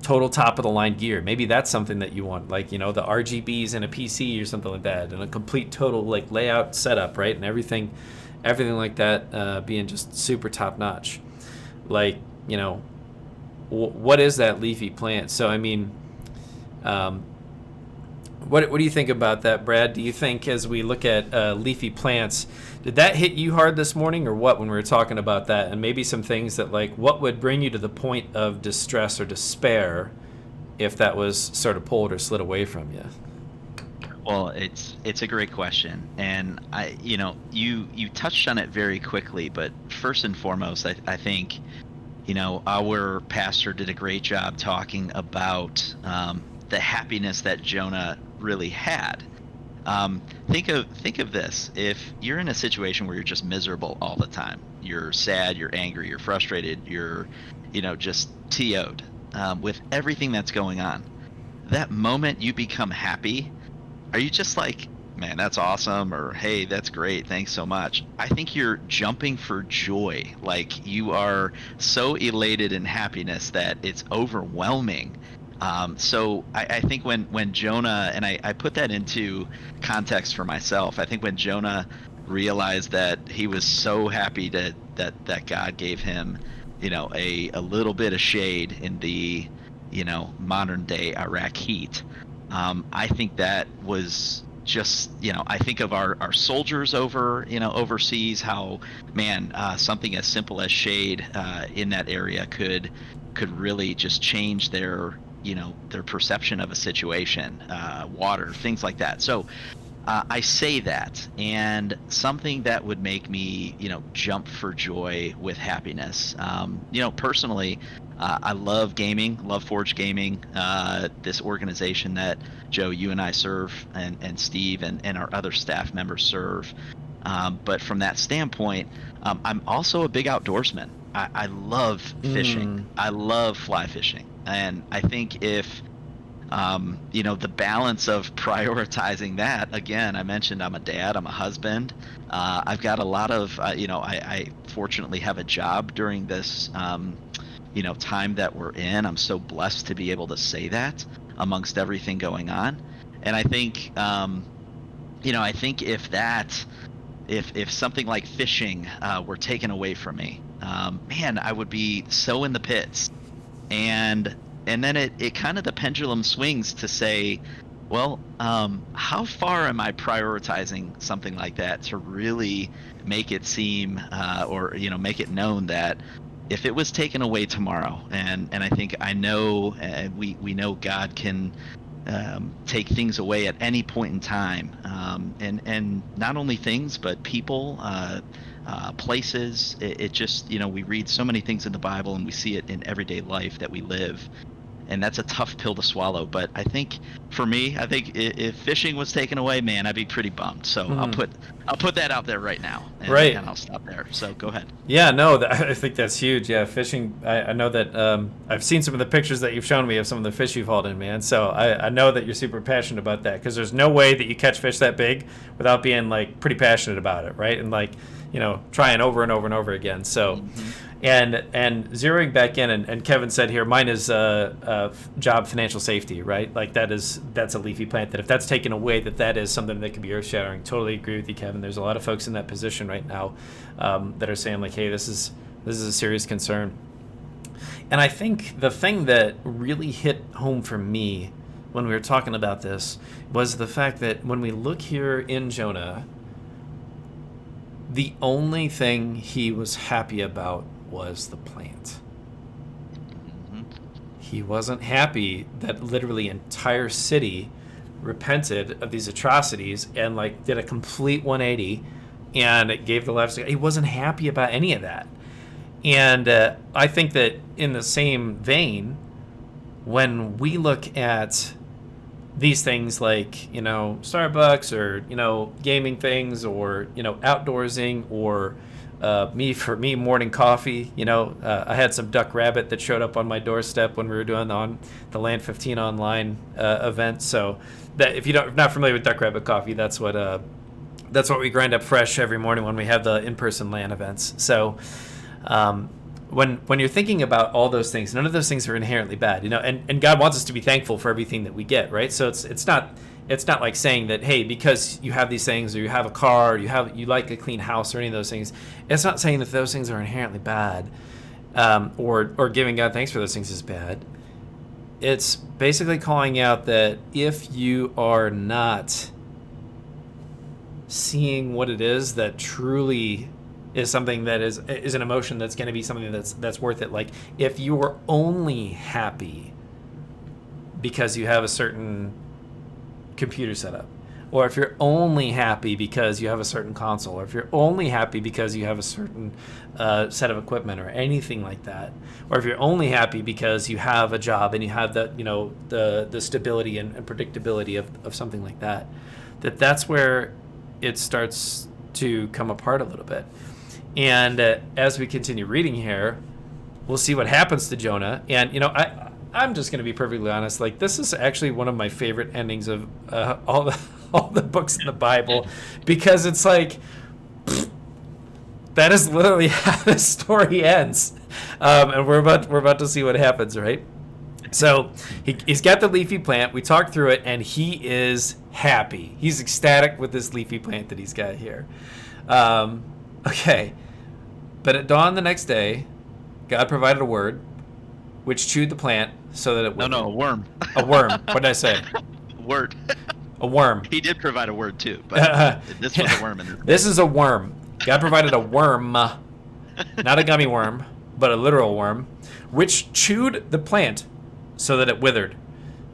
total top of the line gear, maybe that's something that you want, like the RGBs in a PC or something like that, and a complete total like layout setup, right? And everything like that being just super top notch. Like, what is that leafy plant? So I mean, what do you think about that, Brad? Do you think, as we look at leafy plants, did that hit you hard this morning, or what, when we were talking about that? And maybe some things that, like, what would bring you to the point of distress or despair if that was sort of pulled or slid away from you? Well, it's a great question, and you touched on it very quickly. But first and foremost, I think our pastor did a great job talking about the happiness that Jonah really had. Think of this: if you're in a situation where you're just miserable all the time, you're sad, you're angry, you're frustrated, you're just TO'd with everything that's going on. That moment you become happy, are you just like, man, that's awesome, or hey, that's great, thanks so much? I think you're jumping for joy. Like, you are so elated in happiness that it's overwhelming. So I think when Jonah, and I put that into context for myself, I think when Jonah realized that he was so happy that God gave him, a little bit of shade in the, modern day Iraq heat, I think that was just, I think of our soldiers overseas, how, man, something as simple as shade in that area could really just change their perception of a situation, water, things like that. So I say that, and something that would make me, jump for joy with happiness. Personally, I love gaming, love Forge Gaming, this organization that Joe, you and I serve, and Steve and our other staff members serve. But from that standpoint, I'm also a big outdoorsman. I love fishing. I love fly fishing, and I think if the balance of prioritizing that. Again, I mentioned I'm a dad, I'm a husband. I've got a lot of, I fortunately have a job during this, time that we're in. I'm so blessed to be able to say that amongst everything going on. And I think, I think if something like fishing were taken away from me, man, I would be so in the pits. And then it kind of the pendulum swings to say, well, how far am I prioritizing something like that to really make it seem or make it known that if it was taken away tomorrow, and I think I know we know God can take things away at any point in time, and not only things but people, places. It just we read so many things in the Bible and we see it in everyday life that we live. And that's a tough pill to swallow. But I think for me, if fishing was taken away, man, I'd be pretty bummed. So I'll put that out there right now, and I'll stop there. So go ahead. Yeah, no, I think that's huge. Yeah, fishing. I know that I've seen some of the pictures that you've shown me of some of the fish you've hauled in, man. So I know that you're super passionate about that, because there's no way that you catch fish that big without being like pretty passionate about it, right? And like trying over and over and over again. So. And zeroing back in, and Kevin said here, mine is job financial safety, right? Like that's a leafy plant that if that's taken away, that is something that could be earth shattering. Totally agree with you, Kevin. There's a lot of folks in that position right now that are saying like, hey, this is a serious concern. And I think the thing that really hit home for me when we were talking about this was the fact that when we look here in Jonah, the only thing he was happy about was the plant. He wasn't happy that literally entire city repented of these atrocities and like did a complete 180 and it gave the left. He wasn't happy about any of that. And I think that in the same vein, when we look at these things like Starbucks or gaming things or outdoorsing or for me morning coffee, I had some duck rabbit that showed up on my doorstep when we were doing the Land 15 online event. So that if you're not familiar with duck rabbit coffee, that's what we grind up fresh every morning when we have the in-person LAN events. So when you're thinking about all those things, none of those things are inherently bad, and God wants us to be thankful for everything that we get, right? So it's not like saying that, hey, because you have these things or you have a car or you like a clean house or any of those things, it's not saying that those things are inherently bad, or giving God thanks for those things is bad. It's basically calling out that if you are not seeing what it is that truly is something that is an emotion that's going to be something that's worth it. Like if you were only happy because you have a certain computer setup, or if you're only happy because you have a certain console, or if you're only happy because you have a certain set of equipment or anything like that, or if you're only happy because you have a job and you have the stability and predictability of something like that, that's where it starts to come apart a little bit. And as we continue reading here, we'll see what happens to Jonah. And I'm just going to be perfectly honest. Like, this is actually one of my favorite endings of all the books in the Bible, because it's like that is literally how the story ends, and we're about to see what happens, right? So he's got the leafy plant. We talked through it, and he is happy. He's ecstatic with this leafy plant that he's got here. Okay, but at dawn the next day, God provided a word, which chewed the plant so that it would. No, a worm. A worm. What did I say? Word. A worm. He did provide a word too, but this was a worm. This is a worm. God provided a worm, not a gummy worm, but a literal worm, which chewed the plant so that it withered.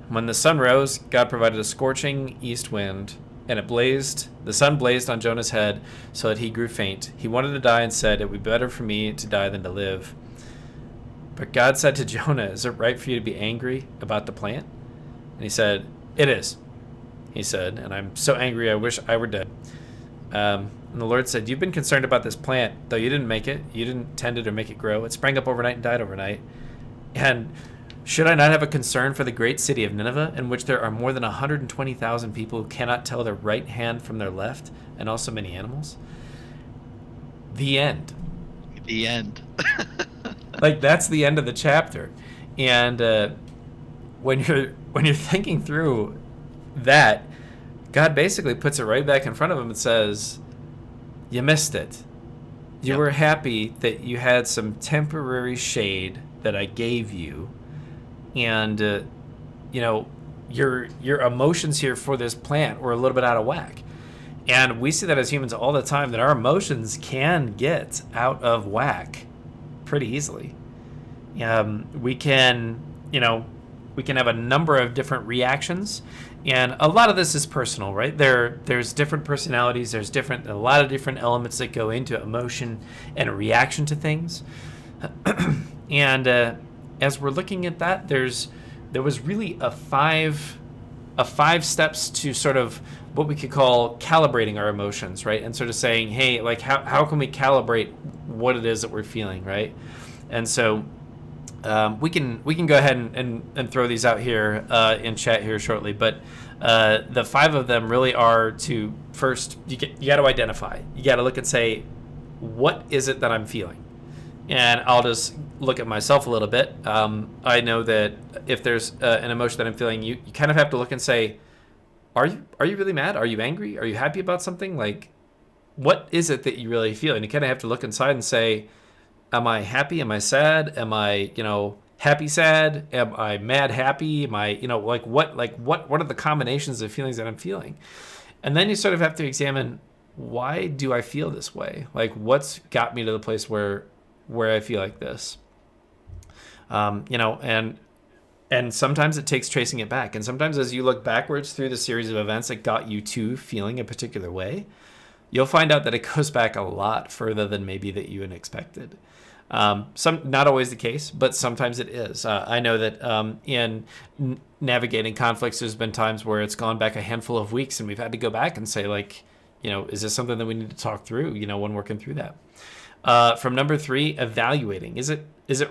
When the sun rose, God provided a scorching east wind, and it blazed. The sun blazed on Jonah's head so that he grew faint. He wanted to die and said, "It would be better for me to die than to live." But God said to Jonah, "Is it right for you to be angry about the plant?" And he said, "It is." He said, "And I'm so angry I wish I were dead." And the Lord said, "You've been concerned about this plant, though you didn't make it. You didn't tend it or make it grow. It sprang up overnight and died overnight. And should I not have a concern for the great city of Nineveh, in which there are more than 120,000 people who cannot tell their right hand from their left, and also many animals?" The end. The end. Like, that's the end of the chapter. And when you're thinking through that, God basically puts it right back in front of him and says, "You missed it. You Yep. were happy that you had some temporary shade that I gave you, and your emotions here for this plant were a little bit out of whack." And we see that as humans all the time, that our emotions can get out of whack pretty easily. We can have a number of different reactions, and a lot of this is personal, right? There's different personalities, there's a lot of different elements that go into emotion and a reaction to things. And as we're looking at that, there was really a five steps to sort of what we could call calibrating our emotions, right? And sort of saying, hey, like how can we calibrate what it is that we're feeling, right? And so we can go ahead and throw these out here in chat here shortly, but the 5 of them really are to first you got to identify. You got to look and say, what is it that I'm feeling? And I'll just look at myself a little bit. I know that if there's an emotion that I'm feeling, you kind of have to look and say, are you really mad? Are you angry? Are you happy about something? Like, what is it that you really feel? And you kind of have to look inside and say, am I happy? Am I sad? Am I, happy sad? Am I mad happy? Am I, what are the combinations of feelings that I'm feeling? And then you sort of have to examine, why do I feel this way? Like, what's got me to the place where I feel like this? And sometimes it takes tracing it back. And sometimes as you look backwards through the series of events that got you to feeling a particular way, you'll find out that it goes back a lot further than maybe that you had expected. Not always the case, but sometimes it is. I know that in navigating conflicts, there's been times where it's gone back a handful of weeks, and we've had to go back and say, like, is this something that we need to talk through, when working through that? From number 3, evaluating. Is it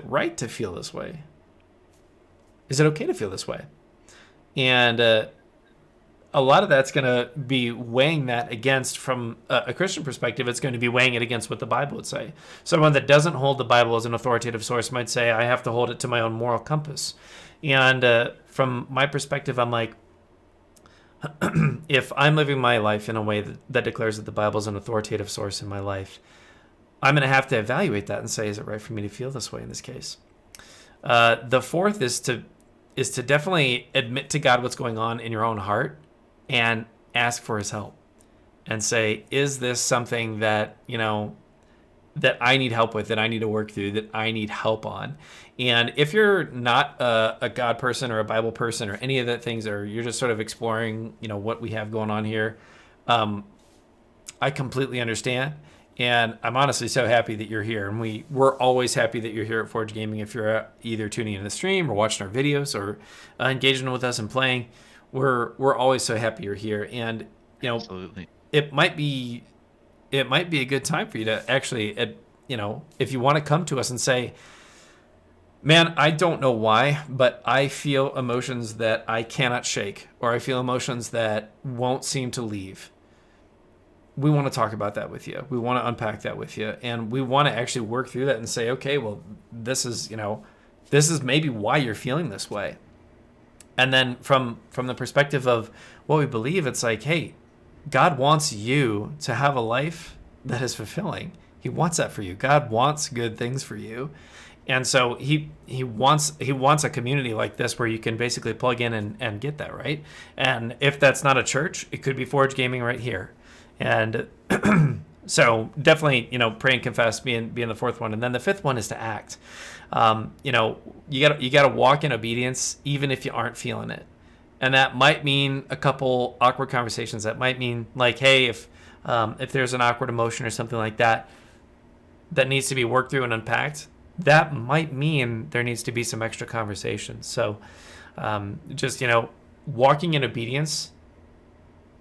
right to feel this way? Is it okay to feel this way? And a lot of that's going to be weighing that against, from a Christian perspective, it's going to be weighing it against what the Bible would say. Someone that doesn't hold the Bible as an authoritative source might say, I have to hold it to my own moral compass. And from my perspective, I'm like, if I'm living my life in a way that declares that the Bible is an authoritative source in my life, I'm going to have to evaluate that and say, is it right for me to feel this way in this case? The 4th is to definitely admit to God what's going on in your own heart and ask for his help and say, is this something that, that I need help with, that I need to work through, that I need help on? And if you're not a God person or a Bible person or any of that things, or you're just sort of exploring, what we have going on here, I completely understand. And I'm honestly so happy that you're here. And we're always happy that you're here at Forge Gaming. If you're either tuning in the stream or watching our videos or engaging with us and playing, we're always so happy you're here. And Absolutely. it might be a good time for you to actually, if you want to come to us and say, man, I don't know why, but I feel emotions that I cannot shake, or I feel emotions that won't seem to leave. We want to talk about that with you. We want to unpack that with you. And we want to actually work through that and say, okay, well, this is maybe why you're feeling this way. And then from the perspective of what we believe, it's like, hey, God wants you to have a life that is fulfilling. He wants that for you. God wants good things for you. And so he wants a community like this where you can basically plug in and get that, right? And if that's not a church, it could be Forge Gaming right here. And so definitely, pray and confess being the 4th one. And then the 5th one is to act. You gotta walk in obedience even if you aren't feeling it. And that might mean a couple awkward conversations. That might mean like, hey, if there's an awkward emotion or something like that needs to be worked through and unpacked, that might mean there needs to be some extra conversation. So just, walking in obedience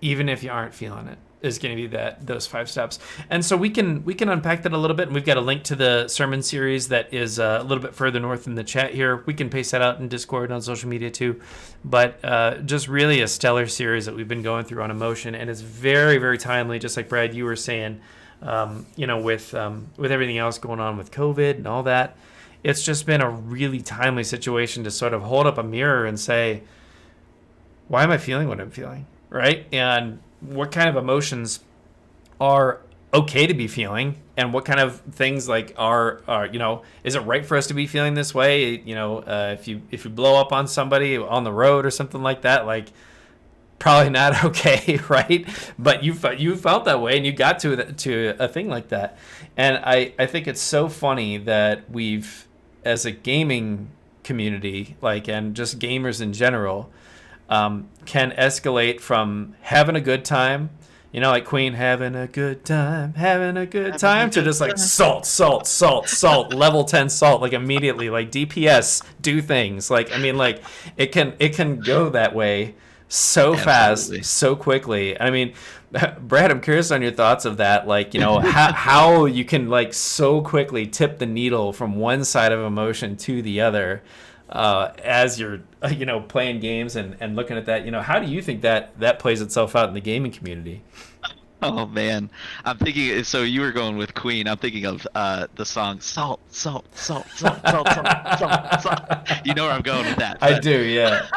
even if you aren't feeling it, is going to be those 5 steps. And so we can unpack that a little bit, and we've got a link to the sermon series that is a little bit further north in the chat here. We can paste that out in Discord on social media too. But just really a stellar series that we've been going through on emotion, and it's very, very timely, just like Brad, you were saying, with everything else going on with COVID and all that. It's just been a really timely situation to sort of hold up a mirror and say, why am I feeling what I'm feeling, right? And what kind of emotions are okay to be feeling, and what kind of things like are is it right for us to be feeling this way? If you blow up on somebody on the road or something like that, like probably not okay, right? But you felt that way, and you got to a thing like that. And I think it's so funny that we've, as a gaming community, and just gamers in general, can escalate from having a good time, like Queen, having a good time, to just like salt, level 10 salt, like immediately, like DPS, do things. It can go that way so fast, so quickly. I mean, Brad, I'm curious on your thoughts of that, how you can so quickly tip the needle from one side of emotion to the other. As you're, playing games and looking at that, how do you think that plays itself out in the gaming community? Oh man, I'm thinking. So you were going with Queen. I'm thinking of the song "Salt, Salt, Salt, Salt, Salt, Salt, Salt, Salt." You know where I'm going with that. I do, yeah.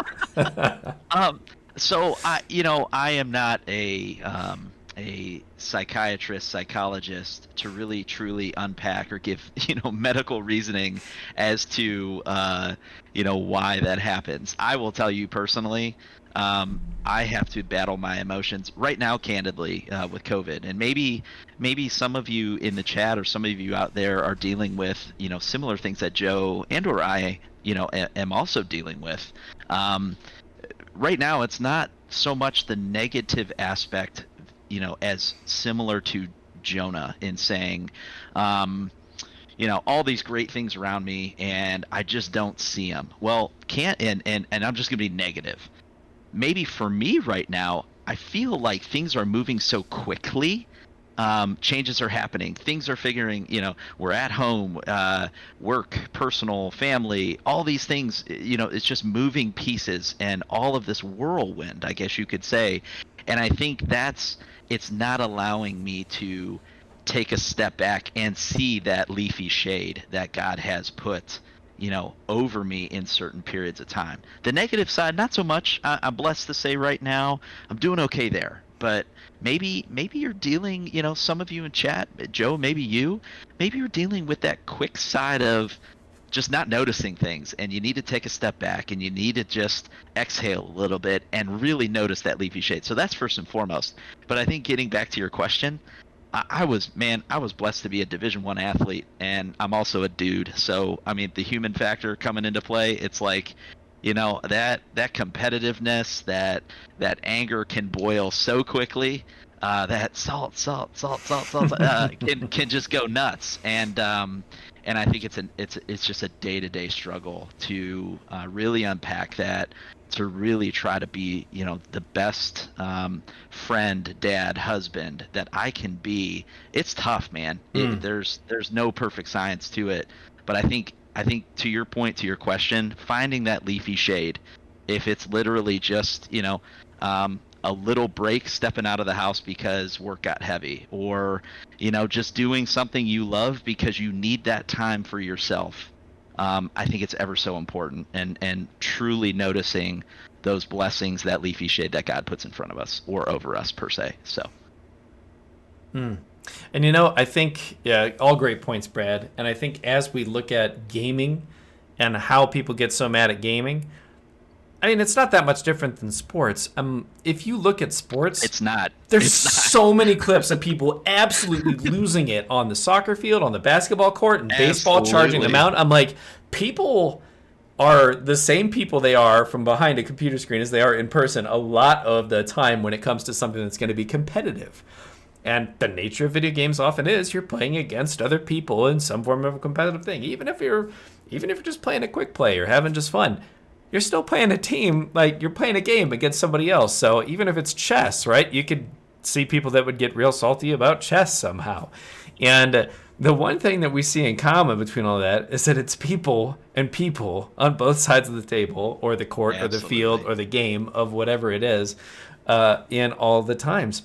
So I am not a psychiatrist, psychologist to really truly unpack or give medical reasoning as to why that happens. I will tell you personally, I have to battle my emotions right now, candidly, with COVID, and maybe some of you in the chat or some of you out there are dealing with similar things that Joe and or I am also dealing with. Right now, it's not so much the negative aspect, as similar to Jonah in saying, all these great things around me and I just don't see them. Well, and I'm just gonna be negative. Maybe for me right now, I feel like things are moving so quickly. Changes are happening. Things are figuring, we're at home, work, personal, family, all these things, it's just moving pieces and all of this whirlwind, I guess you could say. And I think it's not allowing me to take a step back and see that leafy shade that God has put, over me in certain periods of time. The negative side, not so much. I'm blessed to say right now, I'm doing okay there. But maybe you're dealing, some of you in chat, Joe, maybe you're dealing with that quick side of just not noticing things, and you need to take a step back and you need to just exhale a little bit and really notice that leafy shade. So that's first and foremost. But I think getting back to your question, I was blessed to be a Division I athlete, and I'm also a dude. So I mean, the human factor coming into play, it's like, that competitiveness, that anger can boil so quickly. That salt can just go nuts, and I think it's just a day-to-day struggle to really unpack that, to really try to be the best friend, dad, husband that I can be. It's tough, man. There's no perfect science to it, but I think to your point, to your question, finding that leafy shade, if it's literally just a little break, stepping out of the house because work got heavy, or just doing something you love because you need that time for yourself. I think it's ever so important, and truly noticing those blessings, that leafy shade that God puts in front of us or over us per se. So. And I think, yeah, all great points, Brad. And I think as we look at gaming and how people get so mad at gaming, I mean, it's not that much different than sports. If you look at sports, it's not. There's so many clips of people absolutely losing it on the soccer field, on the basketball court, and baseball, charging them out. I'm like, people are the same people they are from behind a computer screen as they are in person a lot of the time when it comes to something that's going to be competitive. And the nature of video games often is you're playing against other people in some form of a competitive thing. Even if you're just playing a quick play or having just fun, you're still playing a team, like you're playing a game against somebody else. So even if it's chess, right, you could see people that would get real salty about chess somehow. And the one thing that we see in common between all that is that it's people and people on both sides of the table or the court or the field or the game of whatever it is in all the times.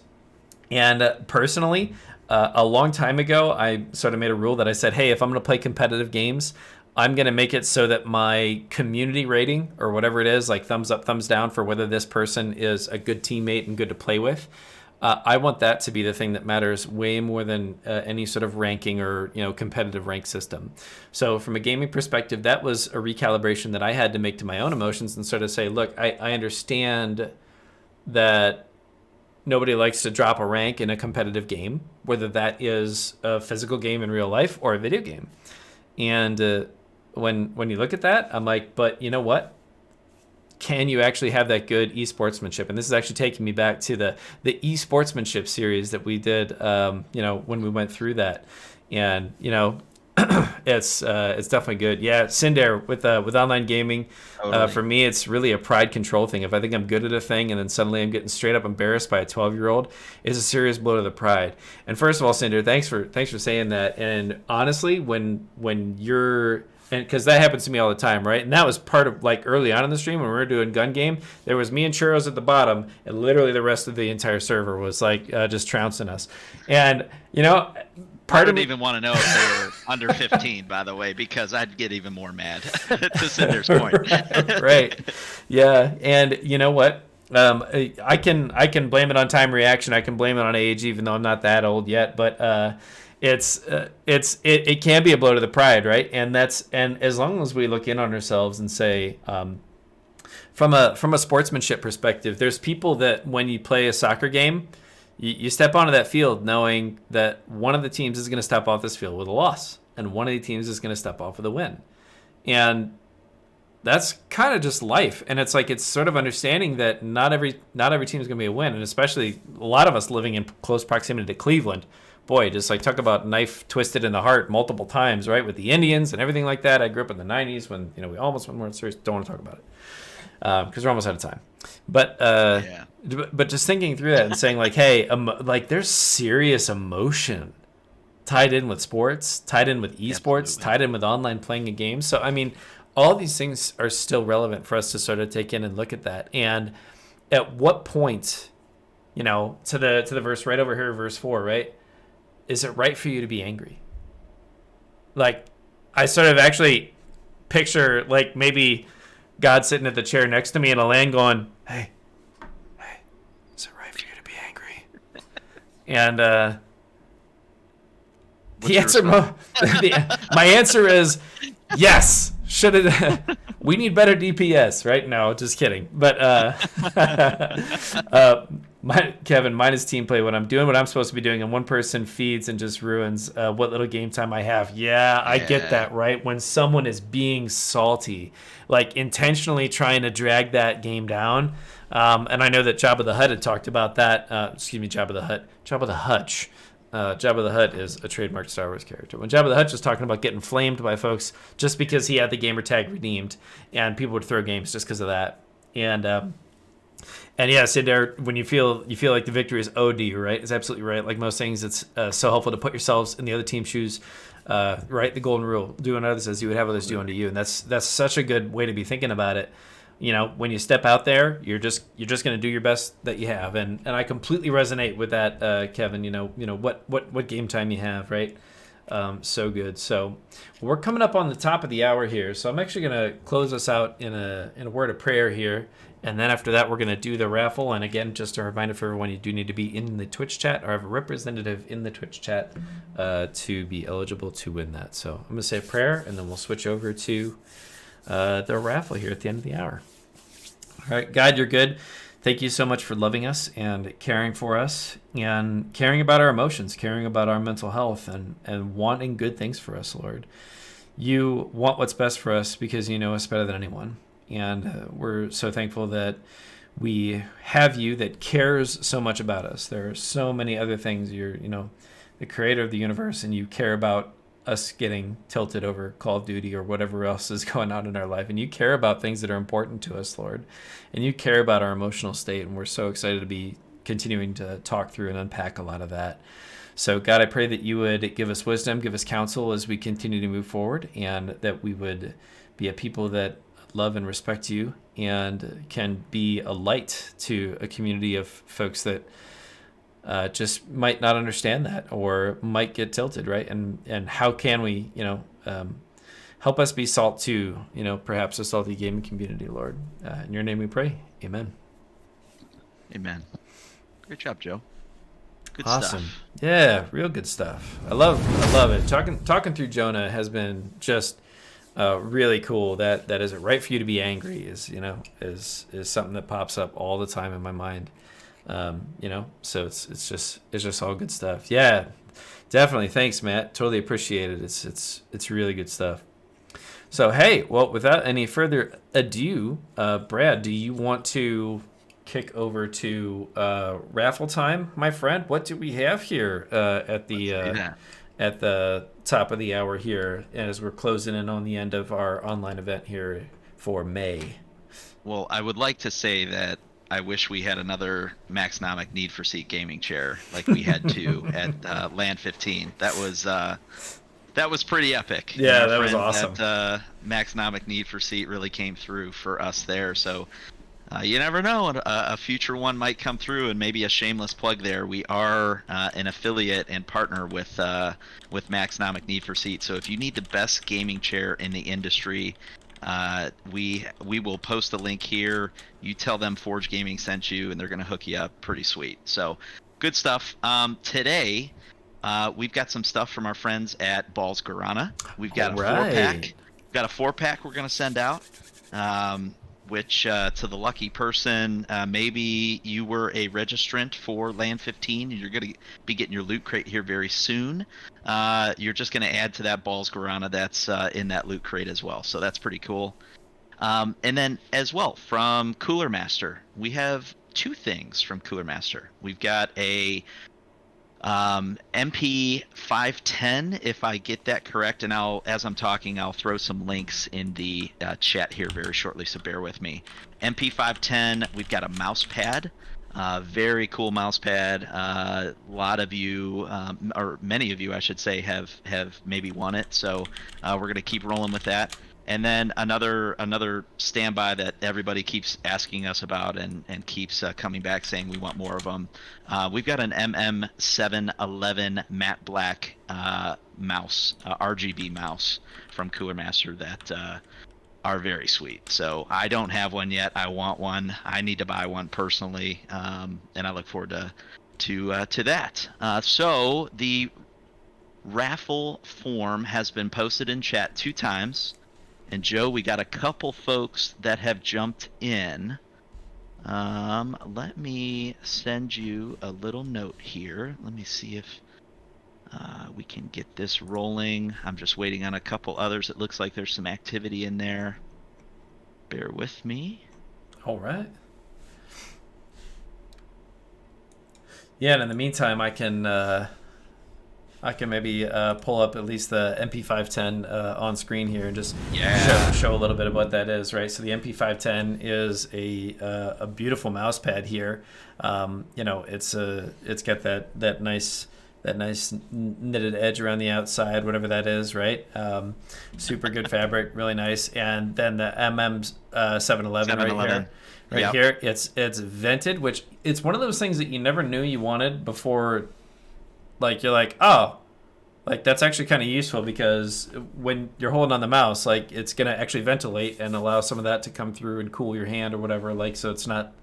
And personally, a long time ago, I sort of made a rule that I said, hey, if I'm going to play competitive games, I'm going to make it so that my community rating or whatever it is, like thumbs up, thumbs down for whether this person is a good teammate and good to play with, I want that to be the thing that matters way more than any sort of ranking or competitive rank system. So from a gaming perspective, that was a recalibration that I had to make to my own emotions and sort of say, look, I understand that nobody likes to drop a rank in a competitive game, whether that is a physical game in real life or a video game. And when you look at that, I'm like, but you know what? Can you actually have that good esportsmanship? And this is actually taking me back to the esportsmanship series that we did, when we went through that. And, it's definitely good. Yeah, Cinder with online gaming, Totally. for me, it's really a pride control thing. If I think I'm good at a thing and then suddenly I'm getting straight up embarrassed by a 12-year-old, it's a serious blow to the pride. And first of all, Cinder, thanks for saying that. And honestly, when you're and because that happens to me all the time, right? And that was part of like early on in the stream when we were doing gun game. There was me and Churros at the bottom, and literally the rest of the entire server was like just trouncing us. And I didn't even want to know if they were under 15, by the way, because I'd get even more mad. To Cinder's point. Right. Yeah. And you know what? I can blame it on time reaction. I can blame it on age, even though I'm not that old yet. But it can be a blow to the pride, right? And as long as we look in on ourselves and say, from a sportsmanship perspective, there's people that when you play a soccer game, you step onto that field knowing that one of the teams is going to step off this field with a loss, and one of the teams is going to step off with a win, and that's kind of just life. And it's like it's sort of understanding that not every team is going to be a win, and especially a lot of us living in close proximity to Cleveland. Boy, just like talk about knife twisted in the heart multiple times, right? With the Indians and everything like that. I grew up in the 90s when we almost won World Series. Don't want to talk about it because we're almost out of time. But Yeah. but just thinking through that and saying like, hey, like there's serious emotion tied in with sports, tied in with esports, Absolutely. tied in with online playing a game. So I mean, all these things are still relevant for us to sort of take in and look at that. And at what point, to the verse right over here, verse 4, right? Is it right for you to be angry? Like, I sort of actually picture like maybe God sitting at the chair next to me in a land going, hey, is it right for you to be angry? And What's your response? my answer is yes. Should it? We need better DPS, right? No, just kidding. But Kevin, mine is team play. When I'm doing what I'm supposed to be doing, and one person feeds and just ruins what little game time I have. Yeah, I get that, right? When someone is being salty, like intentionally trying to drag that game down. And I know that Jabba the Hutt had talked about that. Jabba the Hutt. Jabba the Hutch. Jabba the Hutt is a trademarked Star Wars character. When Jabba the Hutt was talking about getting flamed by folks just because he had the gamer tag redeemed, and people would throw games just because of that. And yeah, Cinder, when you feel like the victory is owed to you, right? It's absolutely right. Like most things, it's so helpful to put yourselves in the other team's shoes. Right, the golden rule: do unto others as you would have others do unto you. And that's such a good way to be thinking about it. When you step out there, you're just going to do your best that you have, and I completely resonate with that, Kevin. What game time you have, right? So good. So we're coming up on the top of the hour here, so I'm actually going to close us out in a word of prayer here, and then after that we're going to do the raffle. And again, just a reminder for everyone, you do need to be in the Twitch chat or have a representative in the Twitch chat to be eligible to win that. So I'm going to say a prayer, and then we'll switch over to the raffle here at the end of the hour. All right, God, you're good. Thank you so much for loving us and caring for us and caring about our emotions, caring about our mental health, and wanting good things for us, Lord. You want what's best for us because you know us better than anyone. And we're so thankful that we have you that cares so much about us. There are so many other things. You're, the creator of the universe, and you care about us getting tilted over Call of Duty or whatever else is going on in our life. And you care about things that are important to us, Lord. And you care about our emotional state. And we're so excited to be continuing to talk through and unpack a lot of that. So, God, I pray that you would give us wisdom, give us counsel as we continue to move forward, and that we would be a people that love and respect you and can be a light to a community of folks that just might not understand that or might get tilted, right? And how can we, help us be salt to, perhaps a salty gaming community, Lord. In your name we pray. Amen. Amen. Great job, Joe. Good Awesome. stuff. Yeah, real good stuff. I love it. Talking through Jonah has been just really cool. That is it right for you to be angry is something that pops up all the time in my mind. So it's just all good stuff. Yeah, definitely. Thanks, Matt. Totally appreciate it. It's really good stuff. So, hey, well, without any further ado, Brad, do you want to kick over to raffle time, my friend? What do we have here at the top of the hour here as we're closing in on the end of our online event here for May? Well, I would like to say that I wish we had another Maxnomic Need for Seat gaming chair like we had to at Land 15. That was pretty epic. Yeah, that was awesome. That Maxnomic Need for Seat really came through for us there. So you never know, a future one might come through, and maybe a shameless plug there. We are an affiliate and partner with Maxnomic Need for Seat. So if you need the best gaming chair in the industry, we will post a link here. You tell them Forge Gaming sent you, and they're going to hook you up pretty sweet. So good stuff. Today, we've got some stuff from our friends at Balls Guarana. We've got a 4-pack. We've got a 4-pack we're going to send out. Which to the lucky person, maybe you were a registrant for Land 15 and you're going to be getting your loot crate here very soon. You're just going to add to that Balls Guarana that's in that loot crate as well. So that's pretty cool. And then as well from Cooler Master, we have 2 things from Cooler Master. We've got a MP 510, if I get that correct, and as I'm talking, I'll throw some links in the chat here very shortly, so bear with me. MP 510, we've got a mouse pad, very cool mouse pad. A lot of you, or many of you, I should say, have maybe won it, so we're gonna keep rolling with that. And then another standby that everybody keeps asking us about and keeps coming back saying we want more of them. We've got an MM711 matte black mouse, RGB mouse from Cooler Master that are very sweet. So I don't have one yet. I want one. I need to buy one personally, and I look forward to that. So the raffle form has been posted in chat 2 times. And Joe, we got a couple folks that have jumped in. Let me send you a little note here. Let me see if we can get this rolling. I'm just waiting on a couple others. It looks like there's some activity in there. Bear with me. All right. Yeah, and in the meantime, I can maybe pull up at least the MP510 on screen here and just show a little bit of what that is, right? So the MP510 is a beautiful mouse pad here. It's got that nice knitted edge around the outside, whatever that is, right? Super good fabric, really nice. And then the MM711 right here, it's vented, which it's one of those things that you never knew you wanted before. Like, you're like, oh, like that's actually kind of useful because when you're holding on the mouse, like it's going to actually ventilate and allow some of that to come through and cool your hand or whatever. Like, so it's not,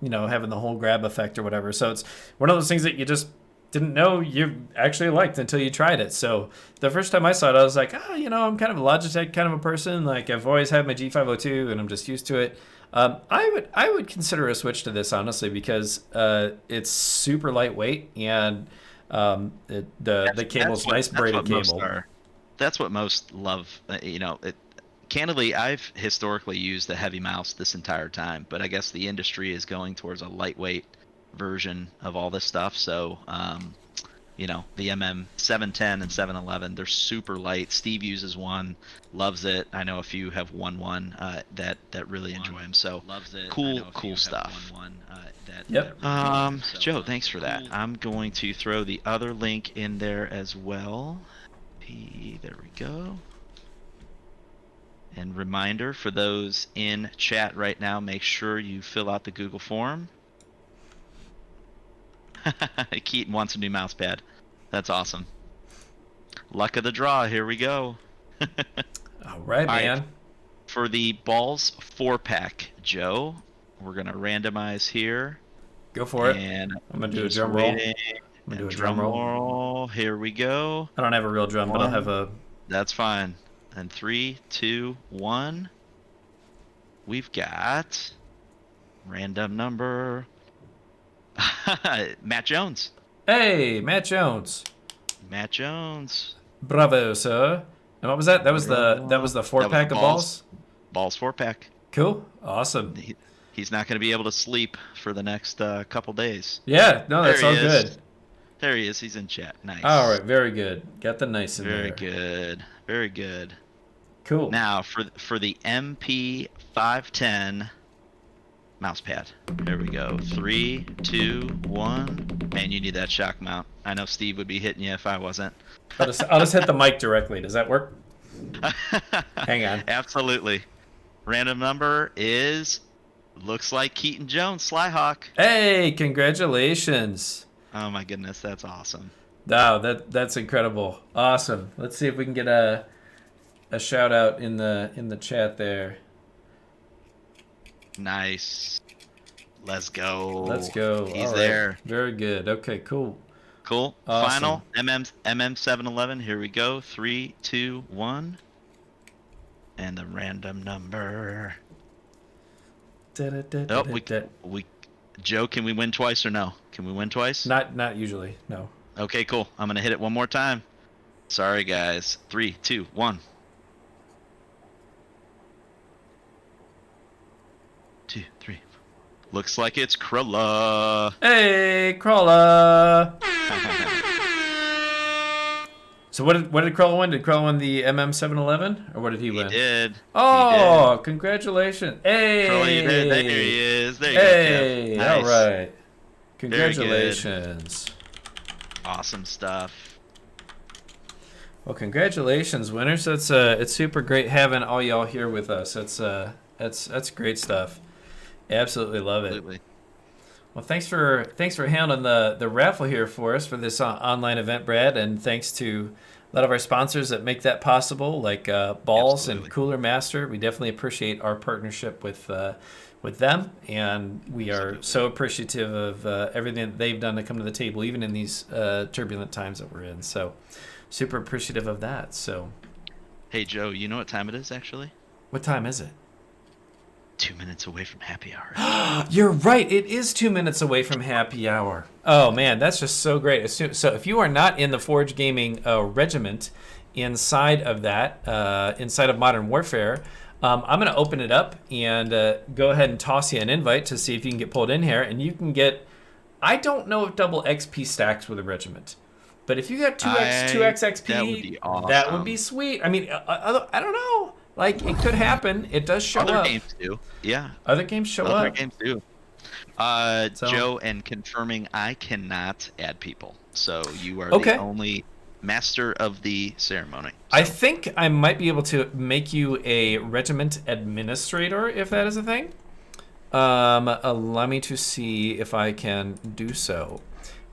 having the whole grab effect or whatever. So it's one of those things that you just didn't know you actually liked until you tried it. So the first time I saw it, I was like, I'm kind of a Logitech kind of a person. Like, I've always had my G502 and I'm just used to it. I would consider a switch to this, honestly, because it's super lightweight and the cable's nice braided cable. That's what most love. Candidly, I've historically used a heavy mouse this entire time, but I guess the industry is going towards a lightweight version of all this stuff. So, you know, the MM 710 and 711. They're super light. Steve uses one, loves it. I know a few have one that really enjoy them. So cool stuff. Yep. Joe, thanks for that. I'm going to throw the other link in there as well. There we go. And reminder for those in chat right now, make sure you fill out the Google form. Keaton wants a new mouse pad. That's awesome. Luck of the draw. Here we go. All right, man. Right. For the balls 4-pack, Joe, we're gonna randomize here. Go for it. And I'm gonna do a drum roll. I'm gonna do a drum roll. Here we go. I don't have a real drum, but I'll have a. That's fine. And 3, 2, 1. We've got random number. Matt Jones. Hey, Matt Jones. Matt Jones. Bravo, sir. And what was that? That was the 4-pack of balls. Balls 4-pack. Cool. Awesome. He's not going to be able to sleep for the next couple days. Yeah. No, that's all good. There he is. He's in chat. Nice. All right. Very good. Got the nice in Very there. good. Very good. Cool. Now for the MP 510 mouse pad. There we go. 3, 2, 1. Man, you need that shock mount. I know Steve would be hitting you if I wasn't. I'll just hit the mic directly. Does that work? Hang on. Absolutely. Random number is looks like Keaton Jones, Slyhawk. Hey, congratulations. Oh my goodness, that's awesome. Wow, that's incredible. Awesome. Let's see if we can get a shout out in the chat there. Nice. Let's go. Let's go. He's all right. there. Very good. Okay, cool. Cool. Awesome. Final MM711. Here we go. 3, 2, 1. And the random number. Oh, we Joe, can we win twice or no? Can we win twice? Not usually. No. Okay, cool. I'm gonna hit it one more time. Sorry, guys. 3, 2, 1. 2, 3. Looks like it's Crulla. Hey, Crulla. So what did Crulla win? Did Crulla win the MM711, or what did he win? He did. Oh, he did. Congratulations! Hey, Crulla, you did. There he is. There you hey, go. Kev. Nice. All right. Congratulations. Awesome stuff. Well, congratulations, winners. That's it's super great having all y'all here with us. That's great stuff. Absolutely love it. Absolutely. Well, thanks for handling the raffle here for us for this online event, Brad, and thanks to a lot of our sponsors that make that possible, like Balls Absolutely. and Cooler Master. We definitely appreciate our partnership with them, and we are so appreciative of everything that they've done to come to the table, even in these turbulent times that we're in. So, super appreciative of that. So, Hey, Joe, you know what time it is, actually? what time is it? 2 minutes away from happy hour. You're right. It is 2 minutes away from happy hour. Oh, man, that's just so great. So if you are not in the Forge Gaming regiment inside of that, inside of Modern Warfare, I'm going to open it up and go ahead and toss you an invite to see if you can get pulled in here. And you can get, I don't know if double XP stacks with a regiment. But if you got 2x XP, that would be awesome. That would be sweet. I mean, I don't know. Like, it could happen. It does show Other up. games do. Yeah. Other games show up. Other games do. So- Joe, and confirming I cannot add people. So you are Okay. the only master of the ceremony. I think I might be able to make you a regiment administrator, if that is a thing. Allow me to see if I can do so.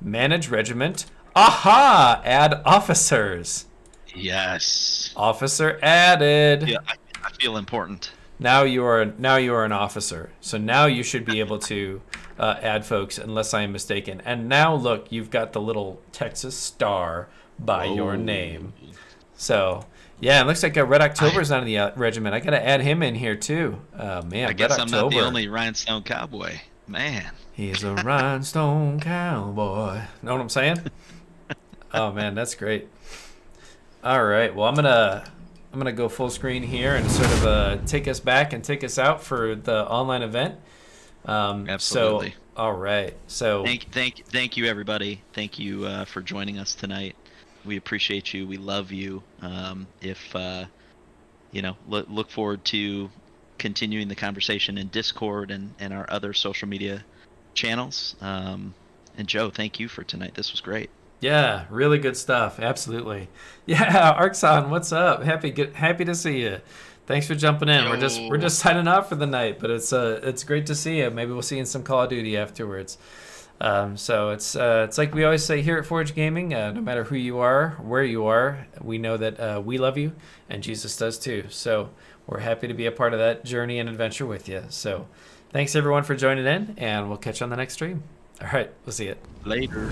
Manage regiment. Aha! Add officers. Yes. Officer added. Yeah, I feel important. Now you are an officer. So now you should be able to add folks, unless I am mistaken. And now look, you've got the little Texas star by your name. So yeah, it looks like Red October's on the regiment. I gotta add him in here too. Man, I guess Red I'm October. not the only rhinestone cowboy. Man. He's a rhinestone cowboy. Know what I'm saying? Oh man, that's great. All right, well I'm gonna go full screen here and sort of take us back and take us out for the online event. Absolutely. So All right. So Thank you, everybody. Thank you for joining us tonight. We appreciate you. We love you. If look forward to continuing the conversation in Discord and our other social media channels. And Joe, thank you for tonight. This was great. yeah, really good stuff. Absolutely. Yeah, Arxon, what's up? Happy to see you. Thanks for jumping in. We're just signing off for the night, but it's great to see you. Maybe we'll see you in some Call of Duty afterwards. So it's like we always say here at Forge Gaming, no matter who you are, where you are, we know that we love you, and Jesus does too. So we're happy to be a part of that journey and adventure with you. So thanks everyone for joining in, and we'll catch you on the next stream. All right, we'll see you Later.